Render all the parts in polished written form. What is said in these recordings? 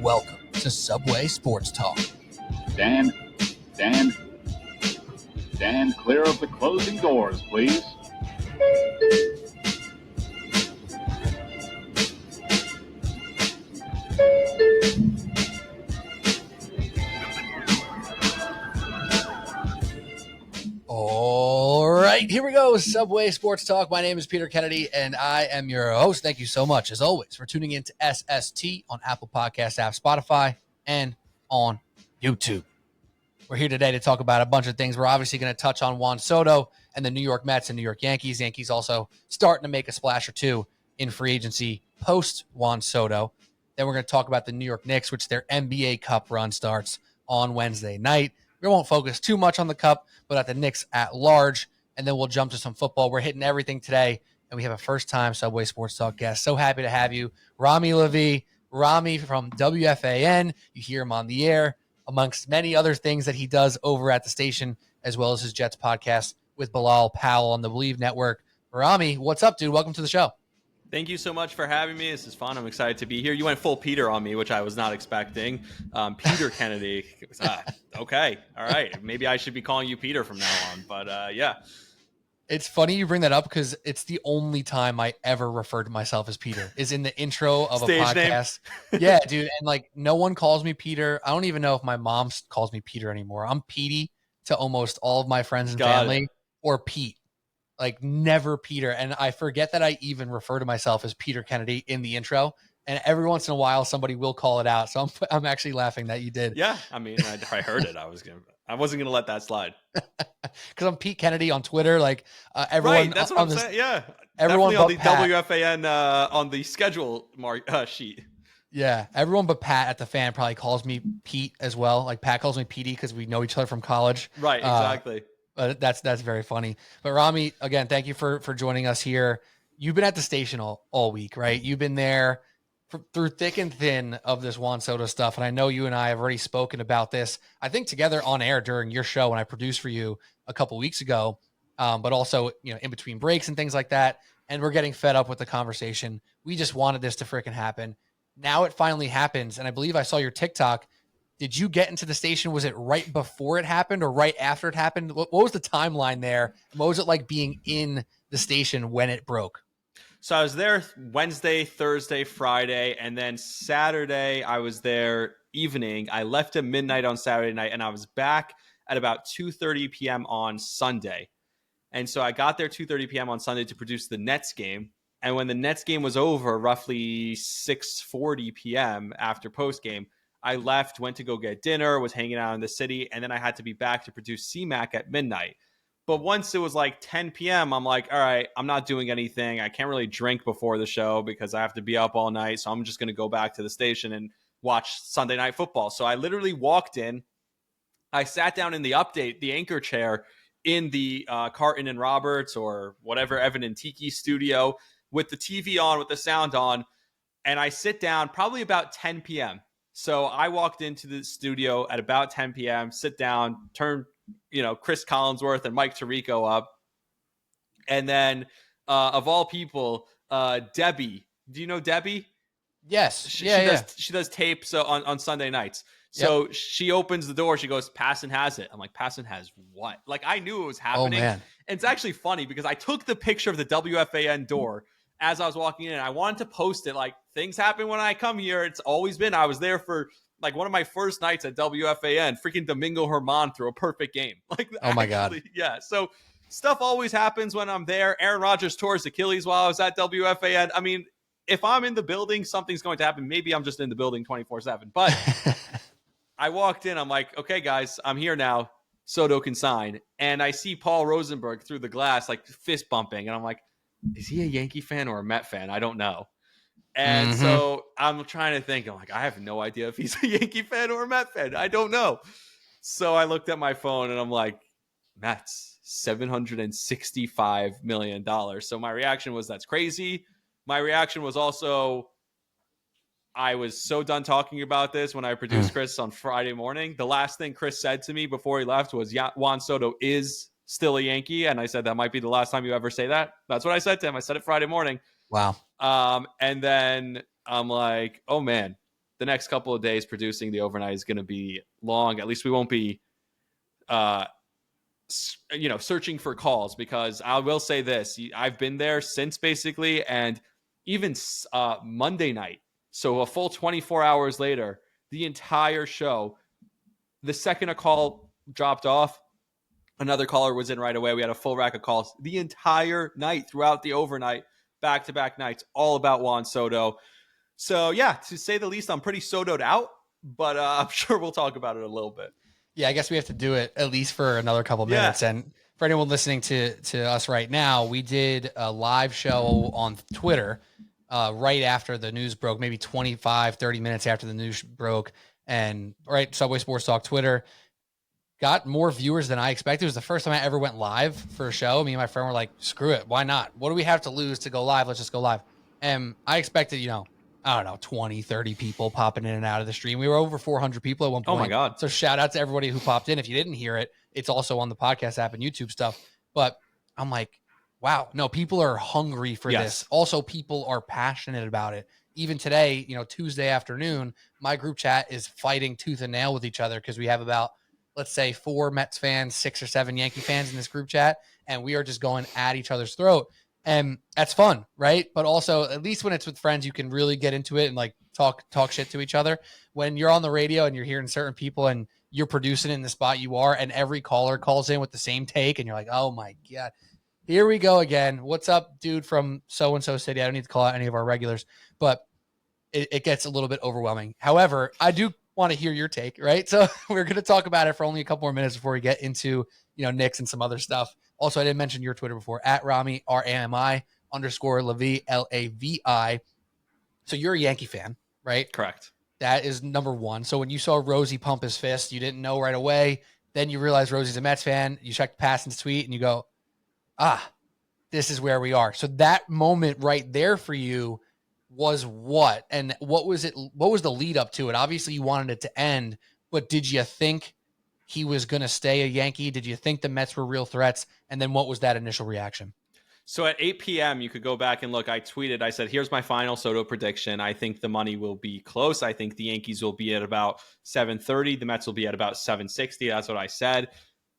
Welcome to Subway Sports Talk. Stand clear of the closing doors, please. All right, here we go. Subway Sports Talk. My name is Peter Kennedy, and I am your host. Thank you so much, as always, for tuning in to SST on Apple Podcast app, Spotify, and on YouTube. We're here today to talk about a bunch of things. We're obviously going to touch on Juan Soto and the New York Mets and New York Yankees. Yankees also starting to make a splash or two in free agency post Juan Soto. Then we're going to talk about the New York Knicks, which their NBA Cup run starts on Wednesday night. We won't focus too much on the Cup, but at the Knicks at large. And then we'll jump to some football. We're hitting everything today, and we have a first-time Subway Sports Talk guest. So happy to have you, Rami Lavi. Rami from WFAN. You hear him on the air, amongst many other things that he does over at the station, as well as his Jets podcast with Bilal Powell on the Believe Network. Rami, what's up, dude? Welcome to the show. Thank you so much for having me. This is fun. I'm excited to be here. You went full Peter on me, which I was not expecting. Peter Kennedy. Okay. All right. Maybe I should be calling you Peter from now on. But yeah. It's funny you bring that up because it's the only time I ever referred to myself as Peter is in the intro of Stage a podcast. Yeah, dude. And like no one calls me Peter. I don't even know if my mom calls me Peter anymore. I'm Petey to almost all of my friends and family, or Pete. Like never Peter. And I forget that I even refer to myself as Peter Kennedy in the intro. And every once in a while, somebody will call it out. So I'm actually laughing that you did. Yeah. I mean, I heard it. I wasn't going to let that slide. Because I'm Pete Kennedy on Twitter. Like everyone. Right. That's what I'm saying. Yeah. Everyone definitely but on the Pat. WFAN on the schedule sheet. Yeah. Everyone but Pat at the fan probably calls me Pete as well. Like Pat calls me Petey because we know each other from college. Right. Exactly. But that's very funny. But Rami, again, thank you for joining us here. You've been at the station all week, right? You've been there through thick and thin of this Juan Soto stuff. And I know you and I have already spoken about this, I think together on air during your show when I produced for you a couple weeks ago, but also, in between breaks and things like that. And we're getting fed up with the conversation. We just wanted this to freaking happen. Now it finally happens. And I believe I saw your TikTok. Did you get into the station? Was it right before it happened or right after it happened? What was the timeline there? What was it like being in the station when it broke? So I was there Wednesday, Thursday, Friday, and then Saturday I was there evening. I left at midnight on Saturday night, and I was back at about 2:30 p.m. on Sunday. And so I got there 2:30 p.m. on Sunday to produce the Nets game. And when the Nets game was over, roughly 6:40 p.m. after postgame, I left, went to go get dinner, was hanging out in the city, and then I had to be back to produce CMAC at midnight. But once it was like 10 p.m., I'm like, all right, I'm not doing anything. I can't really drink before the show because I have to be up all night. So I'm just going to go back to the station and watch Sunday Night Football. So I literally walked in. I sat down in the anchor chair in the Carton and Roberts or whatever, Evan and Tiki studio with the TV on, with the sound on. And I sit down probably about 10 p.m. So I walked into the studio at about 10 p.m., sit down, turn, Chris Collinsworth and Mike Tirico up. And then, of all people, Debbie. Do you know Debbie? Yes. She does tapes on Sunday nights. So She opens the door. She goes, Passan has it. I'm like, Passan has what? Like, I knew it was happening. Oh, man. And it's actually funny because I took the picture of the WFAN door as I was walking in. I wanted to post it. Like, things happen when I come here. It's always been. I was there for like one of my first nights at WFAN. Freaking Domingo Herman threw a perfect game. Like, oh my God. Yeah. So stuff always happens when I'm there. Aaron Rodgers tore his Achilles while I was at WFAN. I mean, if I'm in the building, something's going to happen. Maybe I'm just in the building 24/7. But I walked in. I'm like, okay, guys, I'm here now. Soto can sign. And I see Paul Rosenberg through the glass, like fist bumping. And I'm like, is he a Yankee fan or a Met fan? I don't know. And so I'm trying to think. I'm like, I have no idea if he's a Yankee fan or a Met fan. I don't know. So I looked at my phone and I'm like, Mets, $765 million. So my reaction was, that's crazy. My reaction was also, I was so done talking about this when I produced Chris on Friday morning. The last thing Chris said to me before he left was, Juan Soto is still a Yankee. And I said, that might be the last time you ever say that. That's what I said to him. I said it Friday morning. Wow. And then I'm like, oh man, the next couple of days producing the overnight is going to be long. At least we won't be, searching for calls, because I will say this. I've been there since basically, and even Monday night. So a full 24 hours later, the entire show, the second a call dropped off, another caller was in right away. We had a full rack of calls the entire night throughout the overnight, back-to-back nights, all about Juan Soto. So, yeah, to say the least, I'm pretty Soto'd out, but I'm sure we'll talk about it a little bit. Yeah, I guess we have to do it at least for another couple minutes. Yeah. And for anyone listening to us right now, we did a live show on Twitter right after the news broke, maybe 25, 30 minutes after the news broke. And right, Subway Sports Talk Twitter got more viewers than I expected. It was the first time I ever went live for a show. Me and my friend were like, screw it. Why not? What do we have to lose to go live? Let's just go live. And I expected, I don't know, 20, 30 people popping in and out of the stream. We were over 400 people at one point. Oh my God. So shout out to everybody who popped in. If you didn't hear it, it's also on the podcast app and YouTube stuff. But I'm like, wow, no, people are hungry for this. Also, people are passionate about it. Even today, Tuesday afternoon, my group chat is fighting tooth and nail with each other because we have about, let's say, 4 Mets fans, 6 or 7 Yankee fans in this group chat, and we are just going at each other's throat. And that's fun, right? But also, at least when it's with friends, you can really get into it and like talk shit to each other. When you're on the radio and you're hearing certain people and you're producing in the spot you are, and every caller calls in with the same take, and you're like, oh my God, here we go again. What's up, dude from so-and-so city? I don't need to call out any of our regulars, but it gets a little bit overwhelming. However, I do want to hear your take, right? So we're going to talk about it for only a couple more minutes before we get into, Knicks and some other stuff. Also, I didn't mention your Twitter before, at Rami, RAMI _Lavi, LAVI. So you're a Yankee fan, right? Correct. That is number one. So when you saw Rosie pump his fist, you didn't know right away. Then you realize Rosie's a Mets fan. You check Passan's tweet and you go, this is where we are. So that moment right there for you was what? And what was it? What was the lead up to it? Obviously you wanted it to end, but did you think he was going to stay a Yankee? Did you think the Mets were real threats? And then what was that initial reaction? So at 8 p.m., you could go back and look. I tweeted, I said, here's my final Soto prediction. I think the money will be close. I think the Yankees will be at about 730. The Mets will be at about 760. That's what I said.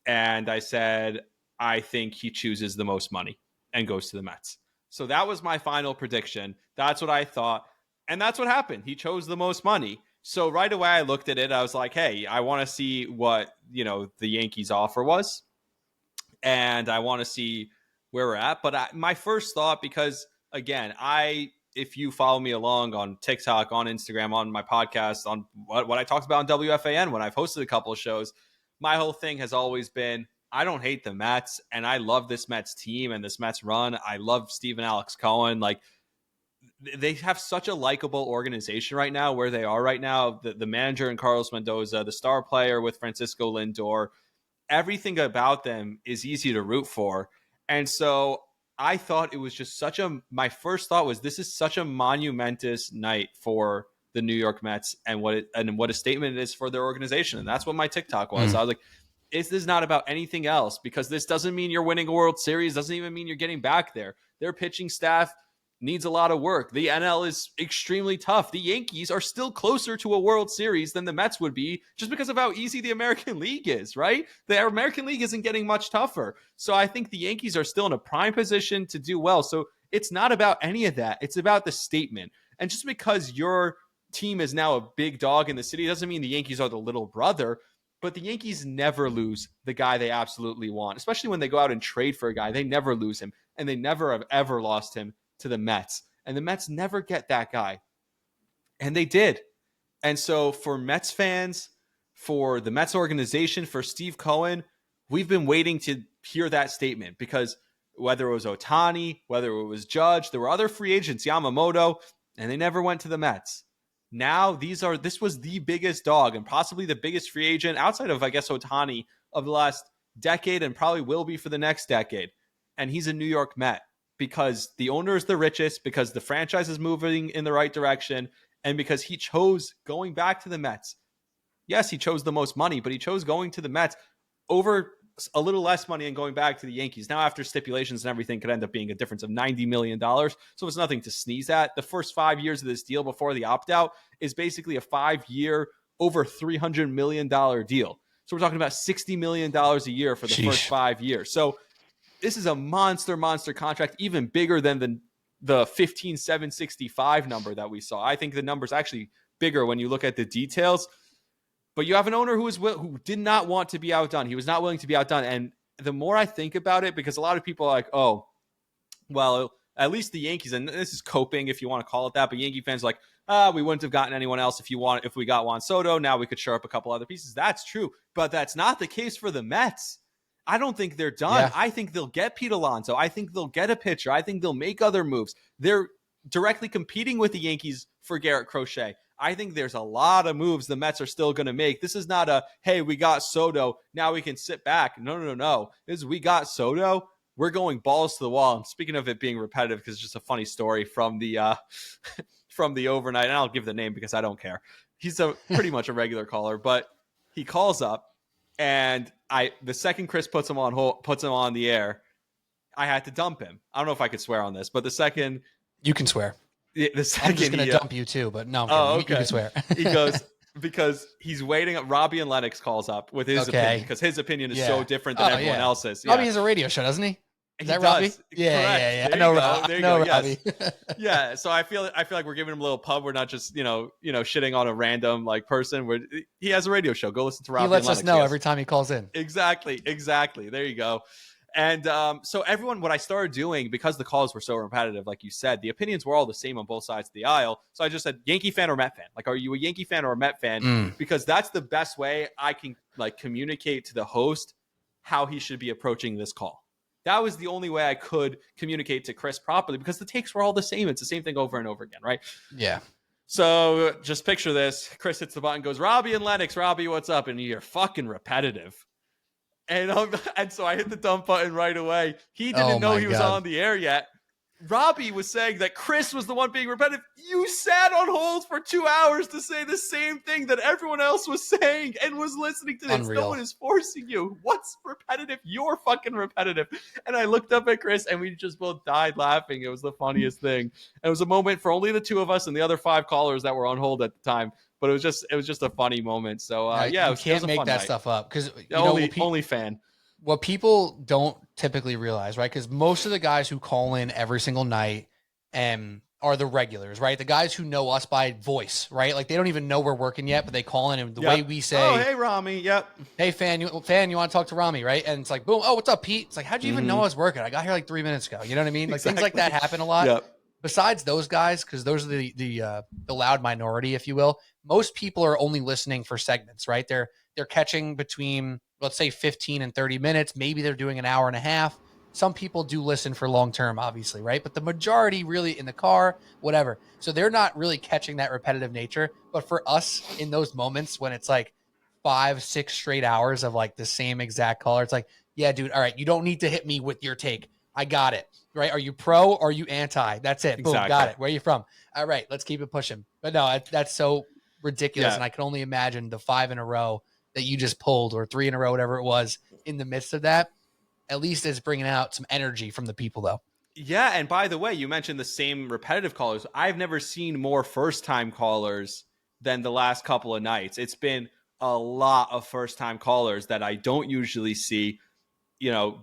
And I said, I think he chooses the most money and goes to the Mets. So that was my final prediction. That's what I thought. And that's what happened. He chose the most money. So right away, I looked at it. I was like, hey, I want to see what, the Yankees offer was. And I want to see where we're at. But my first thought, because again, if you follow me along on TikTok, on Instagram, on my podcast, on what I talked about on WFAN, when I've hosted a couple of shows, my whole thing has always been, I don't hate the Mets, and I love this Mets team and this Mets run. I love Steve and Alex Cohen. Like, they have such a likable organization right now where they are right now. The manager in Carlos Mendoza, the star player with Francisco Lindor, everything about them is easy to root for. And so I thought it was just my first thought was, this is such a monumentous night for the New York Mets and what a statement it is for their organization. And that's what my TikTok was. I was like, this is not about anything else, because this doesn't mean you're winning a World Series. Doesn't even mean you're getting back there. Their pitching staff needs a lot of work. The NL is extremely tough. The Yankees are still closer to a World Series than the Mets would be, just because of how easy the American League is, right? The American League isn't getting much tougher. So I think the Yankees are still in a prime position to do well. So it's not about any of that. It's about the statement. And just because your team is now a big dog in the city doesn't mean the Yankees are the little brother. But the Yankees never lose the guy they absolutely want, especially when they go out and trade for a guy. They never lose him, and they never have ever lost him to the Mets. And the Mets never get that guy. And they did. And so for Mets fans, for the Mets organization, for Steve Cohen, we've been waiting to hear that statement, because whether it was Ohtani, whether it was Judge, there were other free agents, Yamamoto, and they never went to the Mets. Now this was the biggest dog and possibly the biggest free agent outside of, I guess, Ohtani of the last decade, and probably will be for the next decade. And he's a New York Met, because the owner is the richest, because the franchise is moving in the right direction, and because he chose going back to the Mets. Yes, he chose the most money, but he chose going to the Mets over a little less money and going back to the Yankees. Now, after stipulations and everything, could end up being a difference of $90 million. So it's nothing to sneeze at. The first 5 years of this deal before the opt-out is basically a 5-year, over $300 million deal. So we're talking about $60 million a year for the first 5 years. So this is a monster contract, even bigger than the 15,765 number that we saw. I think the number's actually bigger when you look at the details. But you have an owner who did not want to be outdone. He was not willing to be outdone. And the more I think about it, because a lot of people are like, oh, well, at least the Yankees, and this is coping if you want to call it that, but Yankee fans are like, we wouldn't have gotten anyone else if we got Juan Soto. Now we could shore up a couple other pieces. That's true. But that's not the case for the Mets. I don't think they're done. Yeah. I think they'll get Pete Alonso. I think they'll get a pitcher. I think they'll make other moves. They're directly competing with the Yankees for Garrett Crochet. I think there's a lot of moves the Mets are still going to make. This is not hey, we got Soto, now we can sit back. No. This is we got Soto. We're going balls to the wall. And speaking of it being repetitive, because it's just a funny story from the from the overnight, and I'll give the name because I don't care. He's pretty much a regular caller, but he calls up. And the second Chris puts him on the air, I had to dump him. I don't know if I could swear on this, but the second you can swear. The second I'm just going to dump you too, but no. Okay. You can swear. He goes because he's waiting. Robbie and Lennox calls up with his opinion because his opinion is so different than everyone else's. Yeah. Robbie has a radio show, doesn't he? Is that Robbie? Yeah. I know Robbie. Yes. Yeah. So I feel like we're giving him a little pub. We're not just shitting on a random person. He has a radio show. Go listen to Robbie. He lets and Lennox. us know every time he calls in. Exactly. There you go. And so what I started doing, because the calls were so repetitive, like you said, the opinions were all the same on both sides of the aisle. So I just said, Yankee fan or Met fan? Like, are you a Yankee fan or a Met fan? Because that's the best way I can communicate to the host how he should be approaching this call. That was the only way I could communicate to Chris properly, because the takes were all the same. It's the same thing over and over again, right? Yeah. So just picture this. Chris hits the button, goes, Robbie and Lennox. Robbie, what's up? And you're fucking repetitive. And so I hit the dump button right away. He didn't know he was on the air yet. Robbie was saying that Chris was the one being repetitive. You sat on hold for 2 hours to say the same thing that everyone else was saying and was listening to this. Unreal. No one is forcing you. What's repetitive? You're fucking repetitive. And I looked up at Chris and we just both died laughing. It was the funniest thing. It was a moment for only the two of us and the other 5 callers that were on hold at the time. But it was just a funny moment. So you can't make that stuff up, because only fan. What people don't typically realize, right? Because most of the guys who call in every single night are the regulars, right? The guys who know us by voice, right? Like, they don't even know we're working yet, but they call in, and the way we say, "Oh, hey, Rami," yep. Hey, fan, you want to talk to Rami, right? And it's like, boom, oh, what's up, Pete? It's like, how'd you even know I was working? I got here like 3 minutes ago. You know what I mean? Like, things like that happen a lot. Yep. Besides those guys, because those are the loud minority, if you will. Most people are only listening for segments, right? They're catching between, let's say, 15 and 30 minutes. Maybe they're doing an hour and a half. Some people do listen for long term, obviously, right? But the majority really in the car, whatever. So they're not really catching that repetitive nature. But for us, in those moments when it's like 5-6 straight hours of like the same exact caller, it's like, yeah, dude, all right, you don't need to hit me with your take. I got it, right? Are you pro or are you anti? That's it. Boom, got it. Where are you from? All right, let's keep it pushing. But no, that's so ridiculous. And I can only imagine the 5 in a row that you just pulled, or 3 in a row, whatever it was, in the midst of that. At least it's bringing out some energy from the people, though. Yeah, and by the way, you mentioned the same repetitive callers. I've never seen more first-time callers than the last couple of nights. It's been a lot of first-time callers that I don't usually see,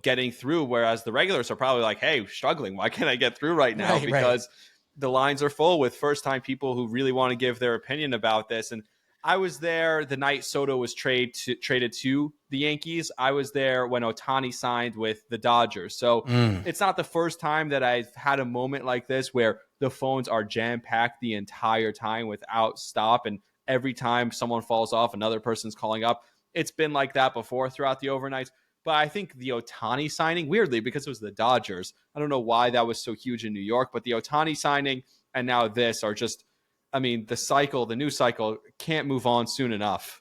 getting through, whereas the regulars are probably like, hey, struggling. Why can't I get through right now? Because the lines are full with first-time people who really want to give their opinion about this. And I was there the night Soto was traded to the Yankees. I was there when Ohtani signed with the Dodgers. So it's not the first time that I've had a moment like this where the phones are jam-packed the entire time without stop. And every time someone falls off, another person's calling up. It's been like that before throughout the overnights. But I think the Ohtani signing, weirdly, because it was the Dodgers, I don't know why that was so huge in New York, but the Ohtani signing and now this are just, the new cycle can't move on soon enough.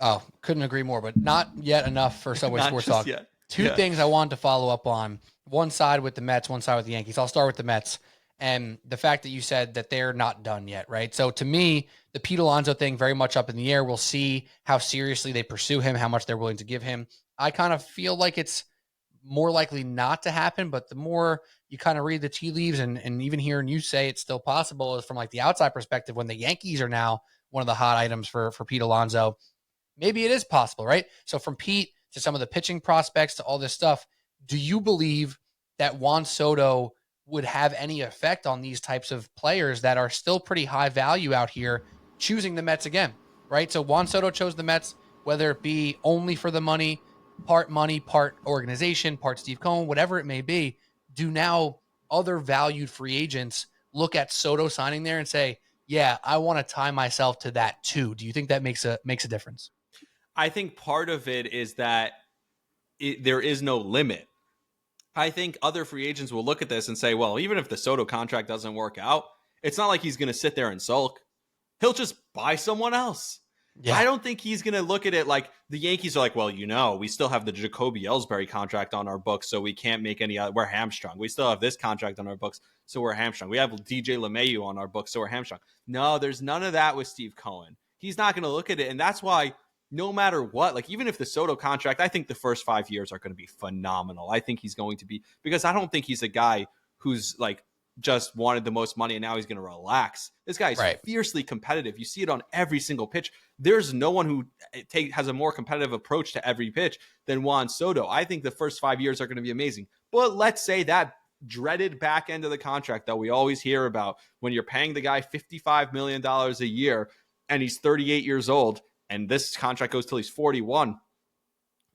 Oh, couldn't agree more, but not yet enough for Subway Sports Talk. Yet. Two things I wanted to follow up on. One side with the Mets, one side with the Yankees. I'll start with the Mets. and the fact that you said that they're not done yet, right? So to me, the Pete Alonso thing very much up in the air. We'll see how seriously they pursue him, how much they're willing to give him. I kind of feel like it's more likely not to happen, but the more you kind of read the tea leaves and even hearing you say it's still possible is from like the outside perspective when the Yankees are now one of the hot items for Pete Alonso. Maybe it is possible, right? So from Pete to some of the pitching prospects to all this stuff, do you believe that Juan Soto would have any effect on these types of players that are still pretty high value out here choosing the Mets again, right? So Juan Soto chose the Mets, whether it be only for the money, part organization, part Steve Cohen, whatever it may be. Do now other valued free agents look at Soto signing there and say, yeah, I want to tie myself to that too? Do you think that makes a difference? I think part of it is that there is no limit. I think other free agents will look at this and say, well, even if the Soto contract doesn't work out, it's not like he's going to sit there and sulk. He'll just buy someone else. Yeah. I don't think he's going to look at it like the Yankees are like, well, we still have the Jacoby Ellsbury contract on our books, so we can't make any other. We're hamstrung. We still have this contract on our books, so we're hamstrung. We have DJ LeMahieu on our books, so we're hamstrung. No, there's none of that with Steve Cohen. He's not going to look at it, and that's why no matter what, like even if the Soto contract, I think the first 5 years are going to be phenomenal. I think he's going to be, because I don't think he's a guy who's like just wanted the most money and now he's going to relax. This guy is fiercely competitive. You see it on every single pitch. There's no one who has a more competitive approach to every pitch than Juan Soto. I think the first 5 years are going to be amazing. But let's say that dreaded back end of the contract that we always hear about, when you're paying the guy $55 million a year and he's 38 years old, and this contract goes till he's 41.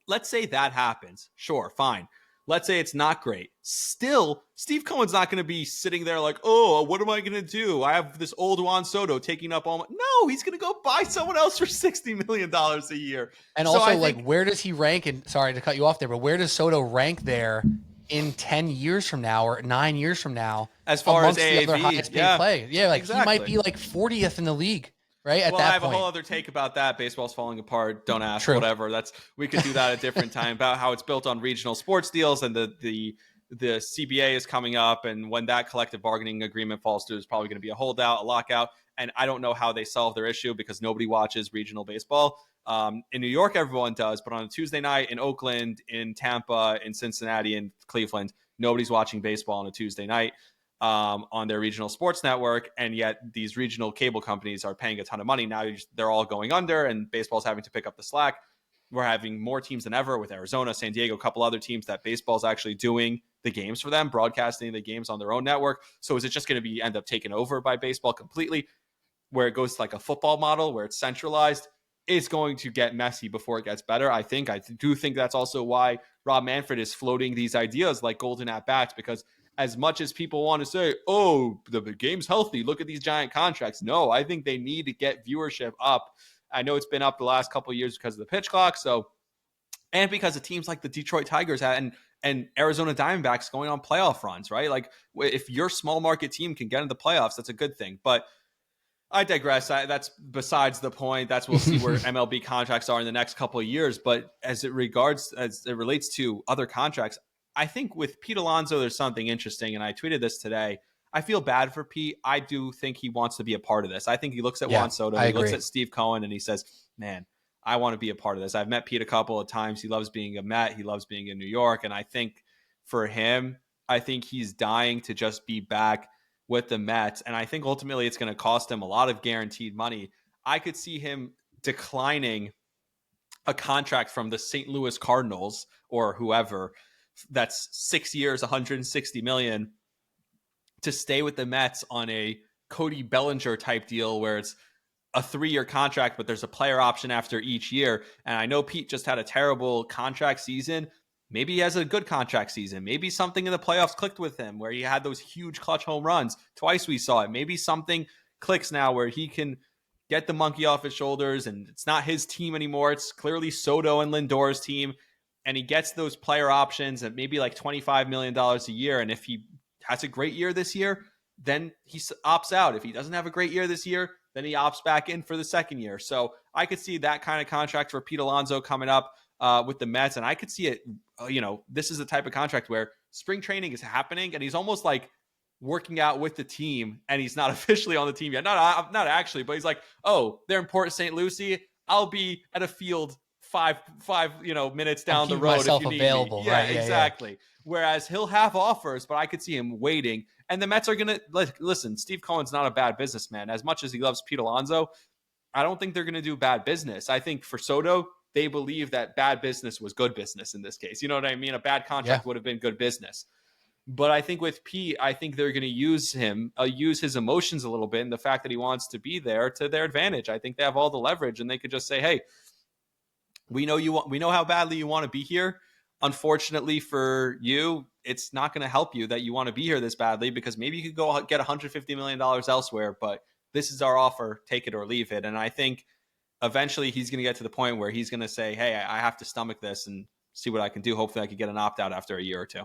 Let's say that happens. Sure, fine. Let's say it's not great. Still, Steve Cohen's not going to be sitting there like, oh, what am I going to do? I have this old Juan Soto taking up all my... No, he's going to go buy someone else for $60 million a year. And so also, like, where does he rank? And sorry to cut you off there, but where does Soto rank there in 10 years from now or 9 years from now? As far as AAV, the other highest paid play. Yeah, like exactly. He might be like 40th in the league. Right at well, that I have point. a whole other take about that. Baseball's falling apart. Don't ask. True. Whatever. We could do that at a different time, about how it's built on regional sports deals, and the CBA is coming up, and when that collective bargaining agreement falls through, there's probably going to be a holdout, a lockout, and I don't know how they solve their issue because nobody watches regional baseball. In New York, everyone does, but on a Tuesday night in Oakland, in Tampa, in Cincinnati, in Cleveland, nobody's watching baseball on a Tuesday night. On their regional sports network, and yet these regional cable companies are paying a ton of money. Now they're all going under, and baseball's having to pick up the slack. We're having more teams than ever with Arizona, San Diego, a couple other teams that baseball's actually doing the games for them, broadcasting the games on their own network. So is it just going to end up taken over by baseball completely, where it goes to like a football model where it's centralized? It's going to get messy before it gets better. I do think that's also why Rob Manfred is floating these ideas like golden at bats, because as much as people want to say, oh, the game's healthy, look at these giant contracts. No, I think they need to get viewership up. I know it's been up the last couple of years because of the pitch clock. And because of teams like the Detroit Tigers and Arizona Diamondbacks going on playoff runs, right? Like if your small market team can get into the playoffs, that's a good thing. But I digress. That's besides the point. We'll see where MLB contracts are in the next couple of years. But as it relates to other contracts, I think with Pete Alonso, there's something interesting, and I tweeted this today. I feel bad for Pete. I do think he wants to be a part of this. I think he looks at Juan Soto, he looks at Steve Cohen, and he says, man, I want to be a part of this. I've met Pete a couple of times. He loves being a Met. He loves being in New York. And I think for him, I think he's dying to just be back with the Mets. And I think ultimately it's going to cost him a lot of guaranteed money. I could see him declining a contract from the St. Louis Cardinals or whoever that's 6 years, $160 million, to stay with the Mets on a Cody Bellinger type deal where it's a 3-year contract, but there's a player option after each year. And I know Pete just had a terrible contract season. Maybe he has a good contract season. Maybe something in the playoffs clicked with him where he had those huge clutch home runs. Twice we saw it. Maybe something clicks now where he can get the monkey off his shoulders and it's not his team anymore. It's clearly Soto and Lindor's team. And he gets those player options at maybe like $25 million a year. And if he has a great year this year, then he opts out. If he doesn't have a great year this year, then he opts back in for the second year. So I could see that kind of contract for Pete Alonso coming up with the Mets. And I could see it, this is the type of contract where spring training is happening and he's almost like working out with the team, and he's not officially on the team yet. Not actually, but he's like, oh, they're in Port St. Lucie. I'll be at a field five minutes down the road if you need available, me. Yeah, right? exactly. Whereas he'll have offers, but I could see him waiting. And the Mets are gonna listen. Steve Cohen's not a bad businessman. As much as he loves Pete Alonso, I don't think they're gonna do bad business. I think for Soto, they believe that bad business was good business in this case. You know what I mean? A bad contract would have been good business. But I think with Pete, I think they're going to use him, use his emotions a little bit, and the fact that he wants to be there to their advantage. I think they have all the leverage, and they could just say, "Hey, we know how badly you want to be here. Unfortunately for you, it's not going to help you that you want to be here this badly because maybe you could go get $150 million elsewhere. But this is our offer; take it or leave it." And I think eventually he's going to get to the point where he's going to say, "Hey, I have to stomach this and see what I can do. Hopefully, I could get an opt out after a year or two."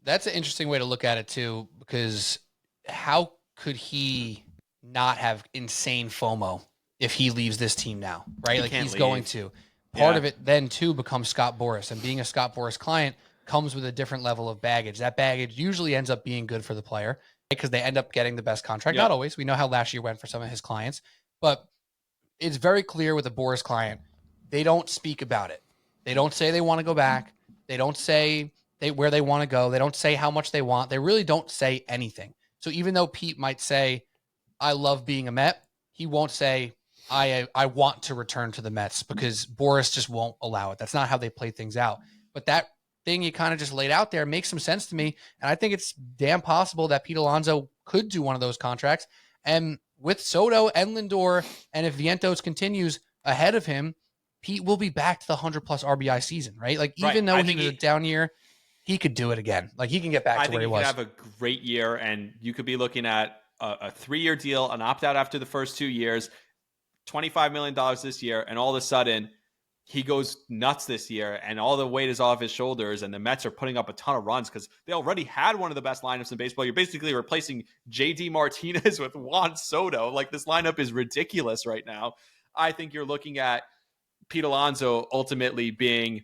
That's an interesting way to look at it too, because how could he not have insane FOMO if he leaves this team now, right? Like he's going to. Part of it then too becomes Scott Boras, and being a Scott Boras client comes with a different level of baggage. That baggage usually ends up being good for the player because they end up getting the best contract. Not always. We know how last year went for some of his clients, but it's very clear with a Boras client, they don't speak about it. They don't say they want to go back. They don't say where they want to go. They don't say how much they want. They really don't say anything. So even though Pete might say, I love being a Met, he won't say, I want to return to the Mets, because Boras just won't allow it. That's not how they play things out. But that thing you kind of just laid out there makes some sense to me. And I think it's damn possible that Pete Alonso could do one of those contracts. And with Soto and Lindor, and if Vientos continues ahead of him, Pete will be back to the 100-plus RBI season, right? Like, even though he was a down year, he could do it again. Like, he can get back to where he was. I think he could have a great year, and you could be looking at a 3-year deal, an opt-out after the first 2 years, $25 million this year, and all of a sudden he goes nuts this year, and all the weight is off his shoulders, and the Mets are putting up a ton of runs because they already had one of the best lineups in baseball. You're basically replacing JD Martinez with Juan Soto. Like, this lineup is ridiculous right now. I think you're looking at Pete Alonso ultimately being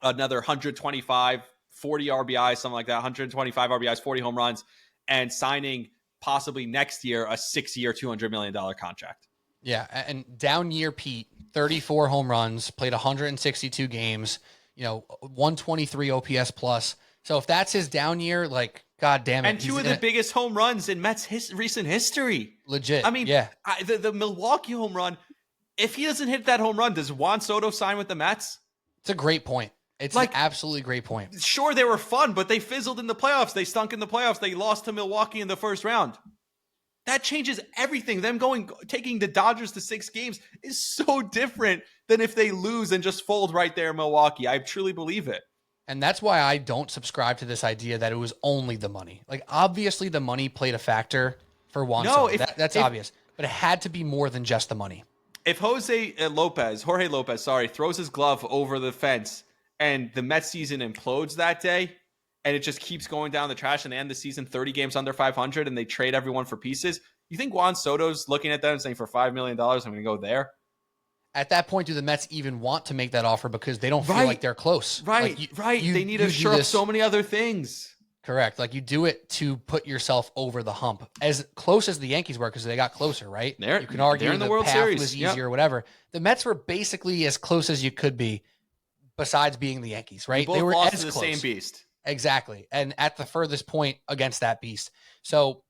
another 125, 40 RBIs, something like that, 125 RBIs, 40 home runs, and signing possibly next year a 6-year, $200 million contract. Yeah, and down year Pete, 34 home runs, played 162 games, 123 OPS plus. So if that's his down year, like, God damn it. And two of the biggest home runs in Mets recent history. Legit. I mean, the Milwaukee home run, if he doesn't hit that home run, does Juan Soto sign with the Mets? It's a great point. It's an absolutely great point. Sure, they were fun, but they fizzled in the playoffs. They stunk in the playoffs. They lost to Milwaukee in the first round. That changes everything. Them taking the Dodgers to 6 games is so different than if they lose and just fold right there in Milwaukee. I truly believe it. And that's why I don't subscribe to this idea that it was only the money. Like, obviously the money played a factor for Juan Soto. That's obvious. But it had to be more than just the money. If Jorge Lopez, throws his glove over the fence and the Mets season implodes that day, and it just keeps going down the trash, and they end the season 30 games under 500, and they trade everyone for pieces, you think Juan Soto's looking at them and saying, for $5 million, I'm going to go there? At that point, do the Mets even want to make that offer because they don't feel like they're close? Right. They need to shore up so many other things. Correct. Like, you do it to put yourself over the hump. As close as the Yankees were, because they got closer, right? You can argue in the World Series was easier or whatever. The Mets were basically as close as you could be, besides being the Yankees, right? They were lost as to the close. Same beast. Exactly. And at the furthest point against that beast. So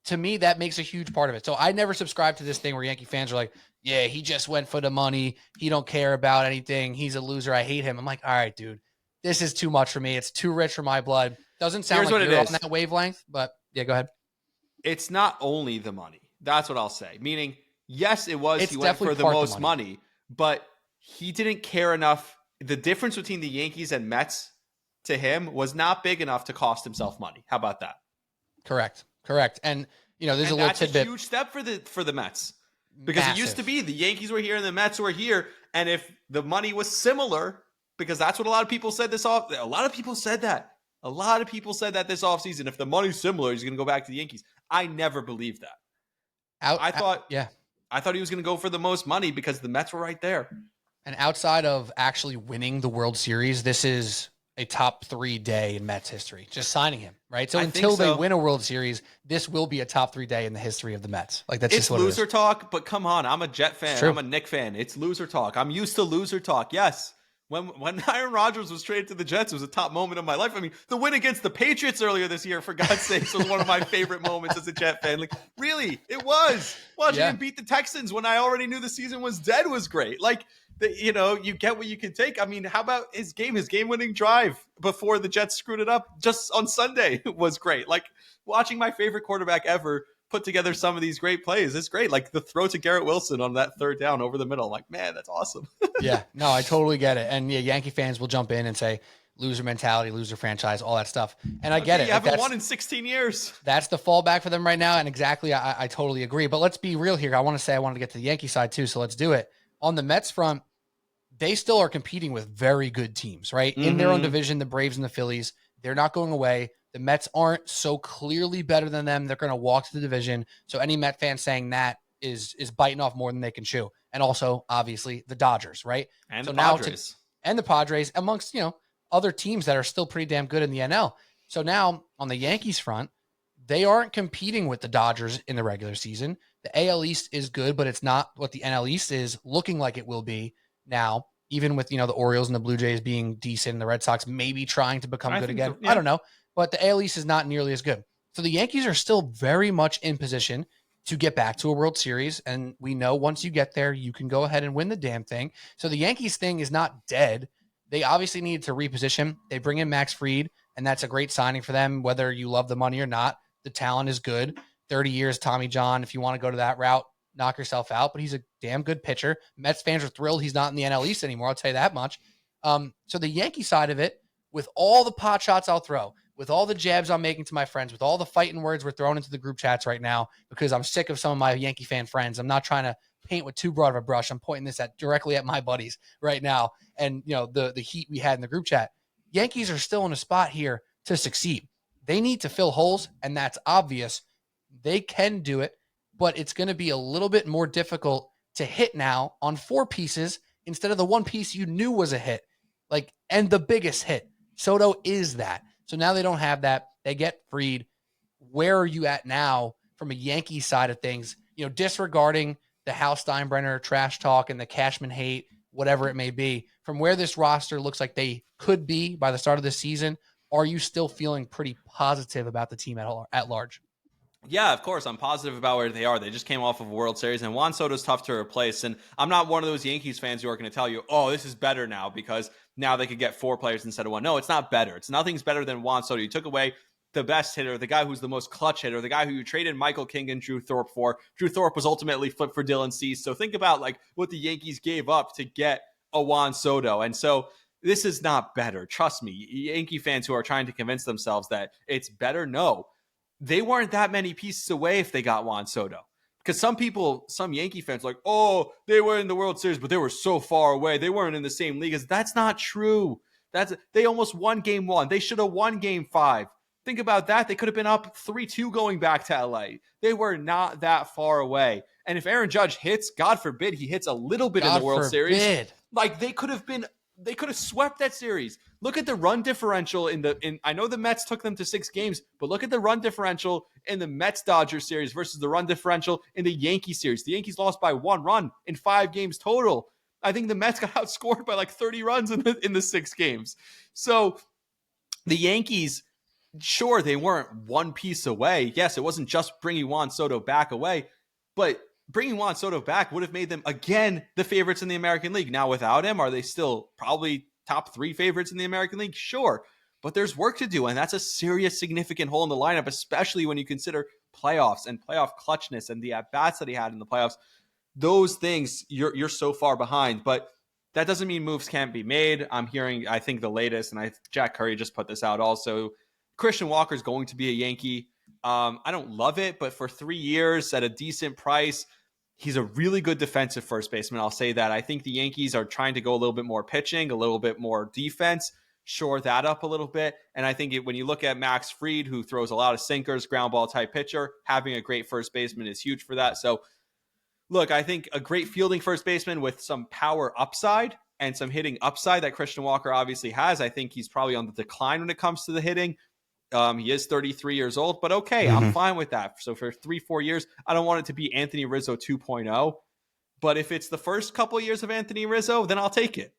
to me, that makes a huge part of it. So I never subscribe to this thing where Yankee fans are like, yeah, he just went for the money. He don't care about anything. He's a loser. I hate him. I'm like, all right, dude, this is too much for me. It's too rich for my blood. Doesn't sound like you're on that wavelength, but yeah, go ahead. It's not only the money. That's what I'll say. Meaning, yes, he went for the most money, but he didn't care enough. The difference between the Yankees and Mets to him was not big enough to cost himself money. How about that? Correct. And there's a little tidbit. That's a huge step for the Mets, because It used to be the Yankees were here and the Mets were here, and if the money was similar, because that's what a lot of people said this off. A lot of people said that. A lot of people said that this offseason. If the money's similar, he's going to go back to the Yankees. I never believed that. I thought he was going to go for the most money because the Mets were right there. And outside of actually winning the World Series, this is a top 3 day in Mets history, just signing him, right? So I until think so. they win a World Series, this will be a top 3 day in the history of the Mets. Like, that's It's just what it loser is. talk, but come on, I'm a Jet fan. true. I'm a Knicks fan. It's loser talk. I'm used to loser talk. Yes. When Aaron Rodgers was traded to the Jets, it was a top moment of my life. I mean, the win against the Patriots earlier this year, for God's sakes, was one of my favorite moments as a Jet fan. Like, really, it was. Watching him beat the Texans when I already knew the season was dead was great. Like, you get what you can take. I mean, how about his game-winning drive before the Jets screwed it up just on Sunday was great. Like, watching my favorite quarterback ever put together some of these great plays. It's great. Like the throw to Garrett Wilson on that third down over the middle. I'm like, man, that's awesome. Yeah, no, I totally get it. And yeah, Yankee fans will jump in and say loser mentality, loser franchise, all that stuff. And I get it. You haven't won in 16 years. That's the fallback for them right now. And exactly, I totally agree. But let's be real here. I wanted to get to the Yankee side too. So let's do it. On the Mets front, they still are competing with very good teams, right? In their own division, the Braves and the Phillies, they're not going away. The Mets aren't so clearly better than them. They're going to walk to the division. So any Met fan saying that is biting off more than they can chew. And also, obviously, the Dodgers, right? And so the Padres. And the Padres, amongst, other teams that are still pretty damn good in the NL. So now, on the Yankees front, they aren't competing with the Dodgers in the regular season. The AL East is good, but it's not what the NL East is looking like it will be now, even with, the Orioles and the Blue Jays being decent and the Red Sox maybe trying to become good again. So, yeah. I don't know. But the AL East is not nearly as good. So the Yankees are still very much in position to get back to a World Series. And we know once you get there, you can go ahead and win the damn thing. So the Yankees thing is not dead. They obviously need to reposition. They bring in Max Fried, and that's a great signing for them, whether you love the money or not. The talent is good. 30 years, Tommy John. If you want to go to that route, knock yourself out. But he's a damn good pitcher. Mets fans are thrilled he's not in the NL East anymore. I'll tell you that much. So the Yankee side of it, with all the pot shots I'll throw, with all the jabs I'm making to my friends, with all the fighting words we're throwing into the group chats right now, because I'm sick of some of my Yankee fan friends. I'm not trying to paint with too broad of a brush. I'm pointing this directly at my buddies right now. And, the heat we had in the group chat. Yankees are still in a spot here to succeed. They need to fill holes, and that's obvious. They can do it, but it's going to be a little bit more difficult to hit now on 4 pieces instead of the one piece you knew was a hit, and the biggest hit. Soto is that. So now they don't have that. They get Fried. Where are you at now from a Yankee side of things? Disregarding the Hal Steinbrenner trash talk and the Cashman hate, whatever it may be, from where this roster looks like they could be by the start of the season, are you still feeling pretty positive about the team at large? Yeah, of course. I'm positive about where they are. They just came off of a World Series, and Juan Soto's tough to replace. And I'm not one of those Yankees fans who are going to tell you, oh, this is better now because now they could get 4 players instead of 1. No, it's not better. Nothing's better than Juan Soto. You took away the best hitter, the guy who's the most clutch hitter, the guy who you traded Michael King and Drew Thorpe for. Drew Thorpe was ultimately flipped for Dylan Cease. So think about what the Yankees gave up to get a Juan Soto. And so this is not better. Trust me, Yankee fans who are trying to convince themselves that it's better, no. They weren't that many pieces away if they got Juan Soto. Because some Yankee fans are like, oh, they were in the World Series, but they were so far away. They weren't in the same league. That's not true. They almost won game 1. They should have won game 5. Think about that. They could have been up 3-2 going back to LA. They were not that far away. And if Aaron Judge hits, God forbid he hits a little bit in the World Series, they could have swept that series. Look at the run differential I know the Mets took them to 6 games, but look at the run differential in the Mets-Dodgers series versus the run differential in the Yankees series. The Yankees lost by 1 run in 5 games total. I think the Mets got outscored by 30 runs in the 6 games. So the Yankees, sure, they weren't 1 piece away. Yes, it wasn't just bringing Juan Soto back away, but bringing Juan Soto back would have made them, again, the favorites in the American League. Now, without him, are they still probably top 3 favorites in the American League? Sure. But there's work to do, and that's a serious, significant hole in the lineup, especially when you consider playoffs and playoff clutchness and the at-bats that he had in the playoffs. Those things, you're so far behind. But that doesn't mean moves can't be made. I'm hearing, I think, the latest, and Jack Curry just put this out also, Christian Walker's going to be a Yankee. I don't love it, but for 3 years at a decent price, he's a really good defensive first baseman. I'll say that. I think the Yankees are trying to go a little bit more pitching, a little bit more defense, shore that up a little bit. And I think when you look at Max Fried, who throws a lot of sinkers, ground ball type pitcher, having a great first baseman is huge for that. So look, I think a great fielding first baseman with some power upside and some hitting upside that Christian Walker obviously has. I think he's probably on the decline when it comes to the hitting. He is 33 years old, but okay, I'm fine with that. So for 3-4 years, I don't want it to be Anthony Rizzo 2.0. But if it's the first couple of years of Anthony Rizzo, then I'll take it.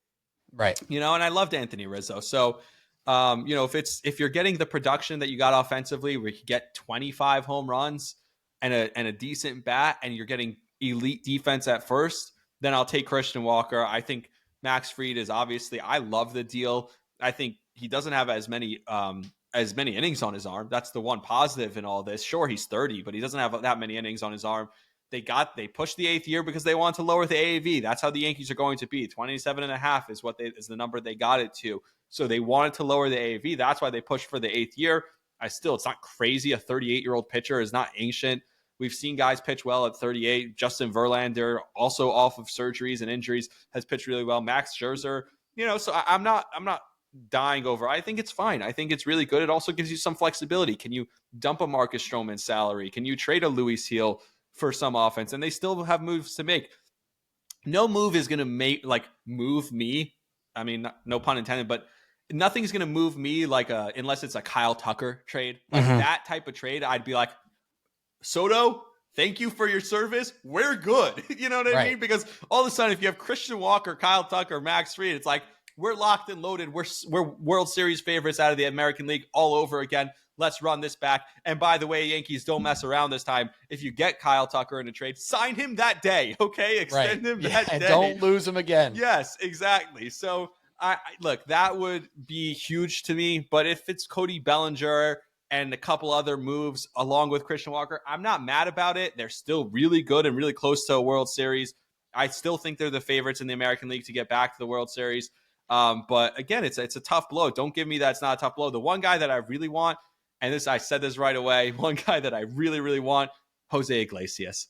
Right. And I loved Anthony Rizzo. So, if you're getting the production that you got offensively, where you get 25 home runs and a decent bat, and you're getting elite defense at first, then I'll take Christian Walker. I think Max Fried is obviously, I love the deal. I think he doesn't have as many innings on his arm. That's the one positive in all this. Sure, he's 30, but he doesn't have that many innings on his arm. They pushed the 8th year because they want to lower the AAV. That's how the Yankees are going to be. 27.5 is the number they got it to. So they wanted to lower the AAV. That's why they pushed for the 8th year. It's not crazy. A 38-year-old pitcher is not ancient. We've seen guys pitch well at 38. Justin Verlander, also off of surgeries and injuries, has pitched really well. Max Scherzer, so I'm not dying over. I think it's fine. I think it's really good. It also gives you some flexibility. Can you dump a Marcus Stroman salary? Can you trade a Luis Heel for some offense? And they still have moves to make. No move is going to move me. I mean, no pun intended, but nothing's going to move me unless it's a Kyle Tucker trade. That type of trade, I'd be like, Soto, thank you for your service. We're good. You know what I mean? Because all of a sudden, if you have Christian Walker, Kyle Tucker, Max Fried, it's like, we're locked and loaded. We're World Series favorites out of the American League all over again. Let's run this back. And by the way, Yankees, don't mess around this time. If you get Kyle Tucker in a trade, sign him that day, okay? Extend him that day. Don't lose him again. Yes, exactly. So, look, that would be huge to me. But if it's Cody Bellinger and a couple other moves along with Christian Walker, I'm not mad about it. They're still really good and really close to a World Series. I still think they're the favorites in the American League to get back to the World Series. But again, it's a tough blow. Don't give me that it's not a tough blow. The one guy that I really want, and I said this right away, one guy that I really, really want, Jose Iglesias.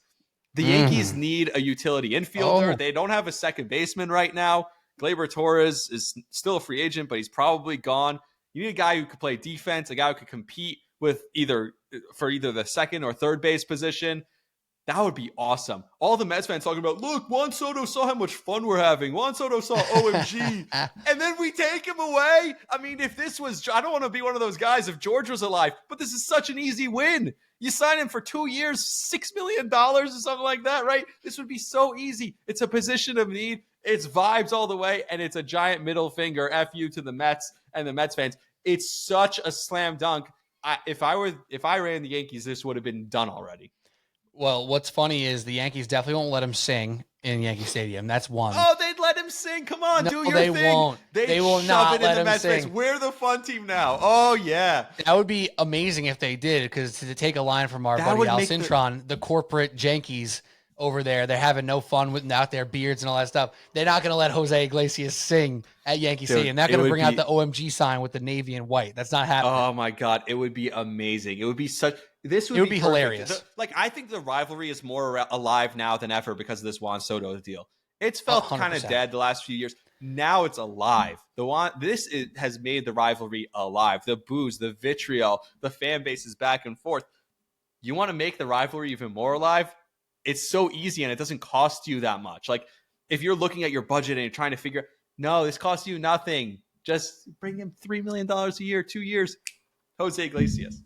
The Yankees need a utility infielder. They don't have a second baseman right now. Gleyber Torres is still a free agent, but he's probably gone. You need a guy who could play defense, a guy who could compete with either the second or third base position. That would be awesome. All the Mets fans talking about, look, Juan Soto saw how much fun we're having. Juan Soto saw OMG. And then we take him away. I mean, if this was, I don't want to be one of those guys if George was alive, but this is such an easy win. You sign him for 2 years, $6 million or something like that, right? This would be so easy. It's a position of need. It's vibes all the way, and it's a giant middle finger, F you to the Mets and the Mets fans. It's such a slam dunk. If I ran the Yankees, this would have been done already. Well, what's funny is the Yankees definitely won't let him sing in Yankee Stadium. That's one. Oh, they'd let him sing. Come on, no, do your they thing. Won't. They will not let him sing. Face. We're the fun team now. Oh, yeah. That would be amazing if they did, because to take a line from our buddy Al Cintron, the corporate Yankees over there, they're having no fun with out their beards and all that stuff. They're not going to let Jose Iglesias sing at Yankee Stadium. They're not going to bring out the OMG sign with the navy and white. That's not happening. Oh, my God. It would be amazing. It would be such... It would be hilarious. I think the rivalry is more alive now than ever because of this Juan Soto deal. It's felt kind of dead the last few years. Now it's alive. Has made the rivalry alive. The boos, the vitriol, the fan bases back and forth. You want to make the rivalry even more alive? It's so easy and it doesn't cost you that much. Like if you're looking at your budget and you're trying to figure, no, this costs you nothing. Just bring him $3 million a year, 2 years. Jose Iglesias.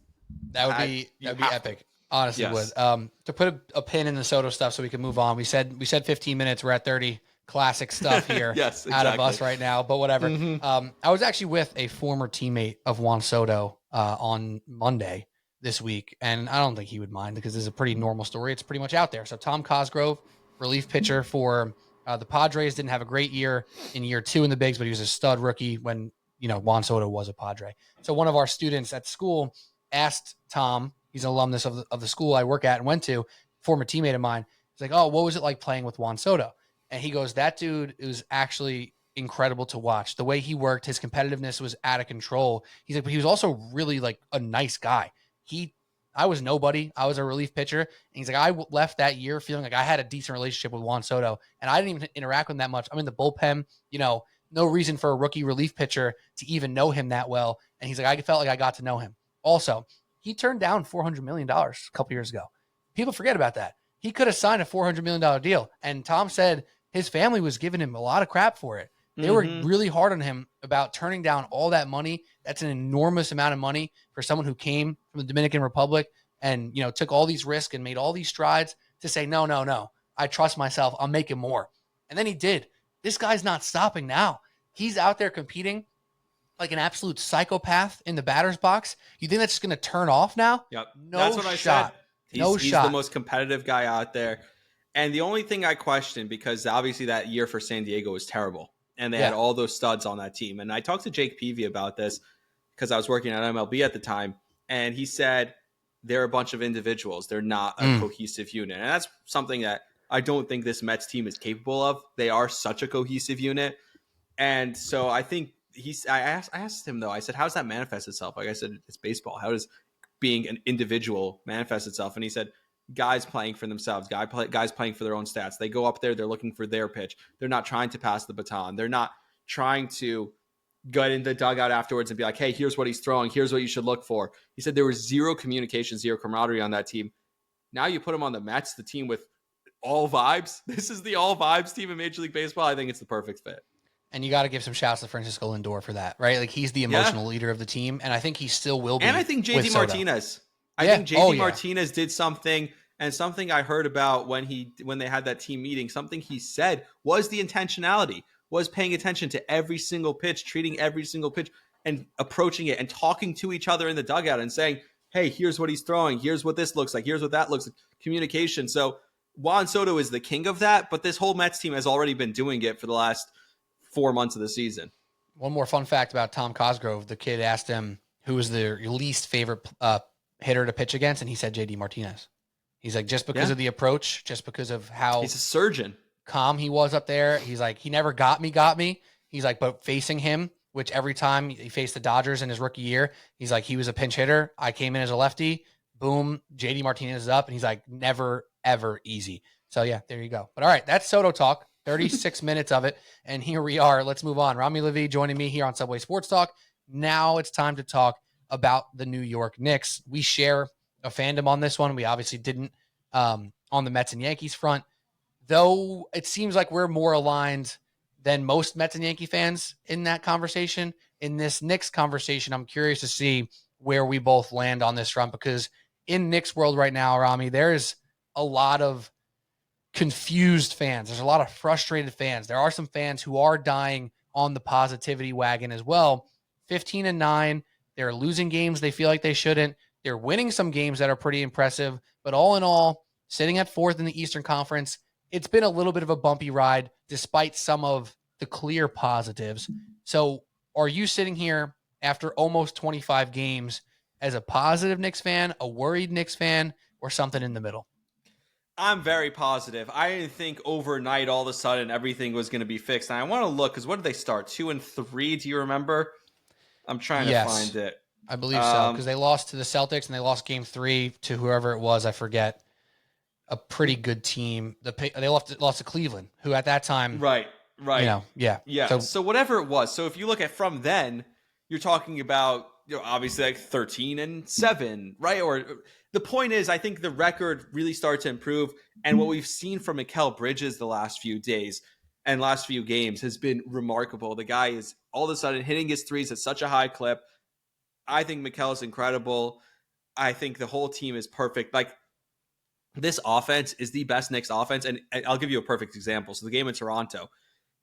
That would be epic. Honestly, yes. Would. To put a pin in the Soto stuff so we can move on. We said 15 minutes. We're at 30. Classic stuff here. Yes, exactly. Out of us right now, but whatever. I was actually with a former teammate of Juan Soto on Monday this week, and I don't think he would mind because this is a pretty normal story. It's pretty much out there. So Tom Cosgrove, relief pitcher for the Padres, didn't have a great year in year 2 in the bigs, but he was a stud rookie when Juan Soto was a Padre. So one of our students at school asked Tom, he's an alumnus of the school I work at and went to, former teammate of mine. He's like, oh, what was it like playing with Juan Soto? And he goes, that dude is actually incredible to watch. The way he worked, his competitiveness was out of control. He's like, but he was also really like a nice guy. I was nobody. I was a relief pitcher. And he's like, I left that year feeling like I had a decent relationship with Juan Soto, and I didn't even interact with him that much. I'm in the bullpen, no reason for a rookie relief pitcher to even know him that well. And he's like, I felt like I got to know him. Also, he turned down $400 million a couple years ago. People forget about that. He could have signed a $400 million deal. And Tom said his family was giving him a lot of crap for it. They were really hard on him about turning down all that money. That's an enormous amount of money for someone who came from the Dominican Republic and, took all these risks and made all these strides to say, no, I trust myself. I'm making more. And then he did. This guy's not stopping now. He's out there competing like an absolute psychopath in the batter's box. You think that's just going to turn off now? Yep. No That's what shot. I said. He's the most competitive guy out there. And the only thing I question, because obviously that year for San Diego was terrible, and they had all those studs on that team. And I talked to Jake Peavy about this because I was working at MLB at the time, and he said they're a bunch of individuals. They're not a cohesive unit. And that's something that I don't think this Mets team is capable of. They are such a cohesive unit. And so I think I asked him, though, I said, how does that manifest itself? Like I said, it's baseball. How does being an individual manifest itself? And he said, guys playing for themselves, guys playing for their own stats. They go up there, they're looking for their pitch. They're not trying to pass the baton. They're not trying to get in the dugout afterwards and be like, hey, here's what he's throwing. Here's what you should look for. He said there was zero communication, zero camaraderie on that team. Now you put him on the Mets, the team with all vibes. This is the all vibes team in Major League Baseball. I think it's the perfect fit. And you got to give some shouts to Francisco Lindor for that, right? Like, he's the emotional leader of the team, and I think he still will be. And I think JD Martinez. I think JD Martinez did something, and something I heard about when they had that team meeting, something he said was the intentionality, was paying attention to every single pitch, treating every single pitch, and approaching it and talking to each other in the dugout and saying, hey, here's what he's throwing. Here's what this looks like. Here's what that looks like. Communication. So Juan Soto is the king of that, but this whole Mets team has already been doing it for the last 4 months of the season. One more fun fact about Tom Cosgrove. The kid asked him who was their least favorite hitter to pitch against, and he said JD Martinez. He's like, just because of the approach, just because of how he's a surgeon, calm he was up there. He's like, he never got me. He's like, but facing him, which every time he faced the Dodgers in his rookie year, he's like, he was a pinch hitter. I came in as a lefty. Boom, JD Martinez is up, and he's like, never, ever easy. So, yeah, there you go. But, all right, that's Soto talk. 36 minutes of it, and here we are. Let's move on. Rami Lavi joining me here on Subway Sports Talk. Now it's time to talk about the New York Knicks. We share a fandom on this one. We obviously didn't on the Mets and Yankees front, though it seems like we're more aligned than most Mets and Yankee fans in that conversation. In this Knicks conversation, I'm curious to see where we both land on this front, because in Knicks world right now, Rami, there's a lot of confused fans. There's a lot of frustrated fans. There are some fans who are dying on the positivity wagon as well. 15-9, they're losing games they feel like they shouldn't. They're winning some games that are pretty impressive, but all in all, sitting at fourth in the Eastern Conference, it's been a little bit of a bumpy ride despite some of the clear positives. So are you sitting here after almost 25 games as a positive Knicks fan, a worried Knicks fan, or something in the middle? I'm very positive. I didn't think overnight all of a sudden everything was going to be fixed. And I want to look, because what did they start? 2-3? Do you remember? I'm trying to find it. I believe so, because they lost to the Celtics and they lost game 3 to whoever it was. I forget. A pretty good team. They lost to Cleveland, who at that time. Right. Yeah. So whatever it was. So if you look at from then, you're talking about, obviously like 13-7, right? Or the point is, I think the record really started to improve. And what we've seen from Mikal Bridges the last few days and last few games has been remarkable. The guy is all of a sudden hitting his threes at such a high clip. I think Mikal is incredible. I think the whole team is perfect. Like, this offense is the best Knicks offense. And I'll give you a perfect example. So the game in Toronto,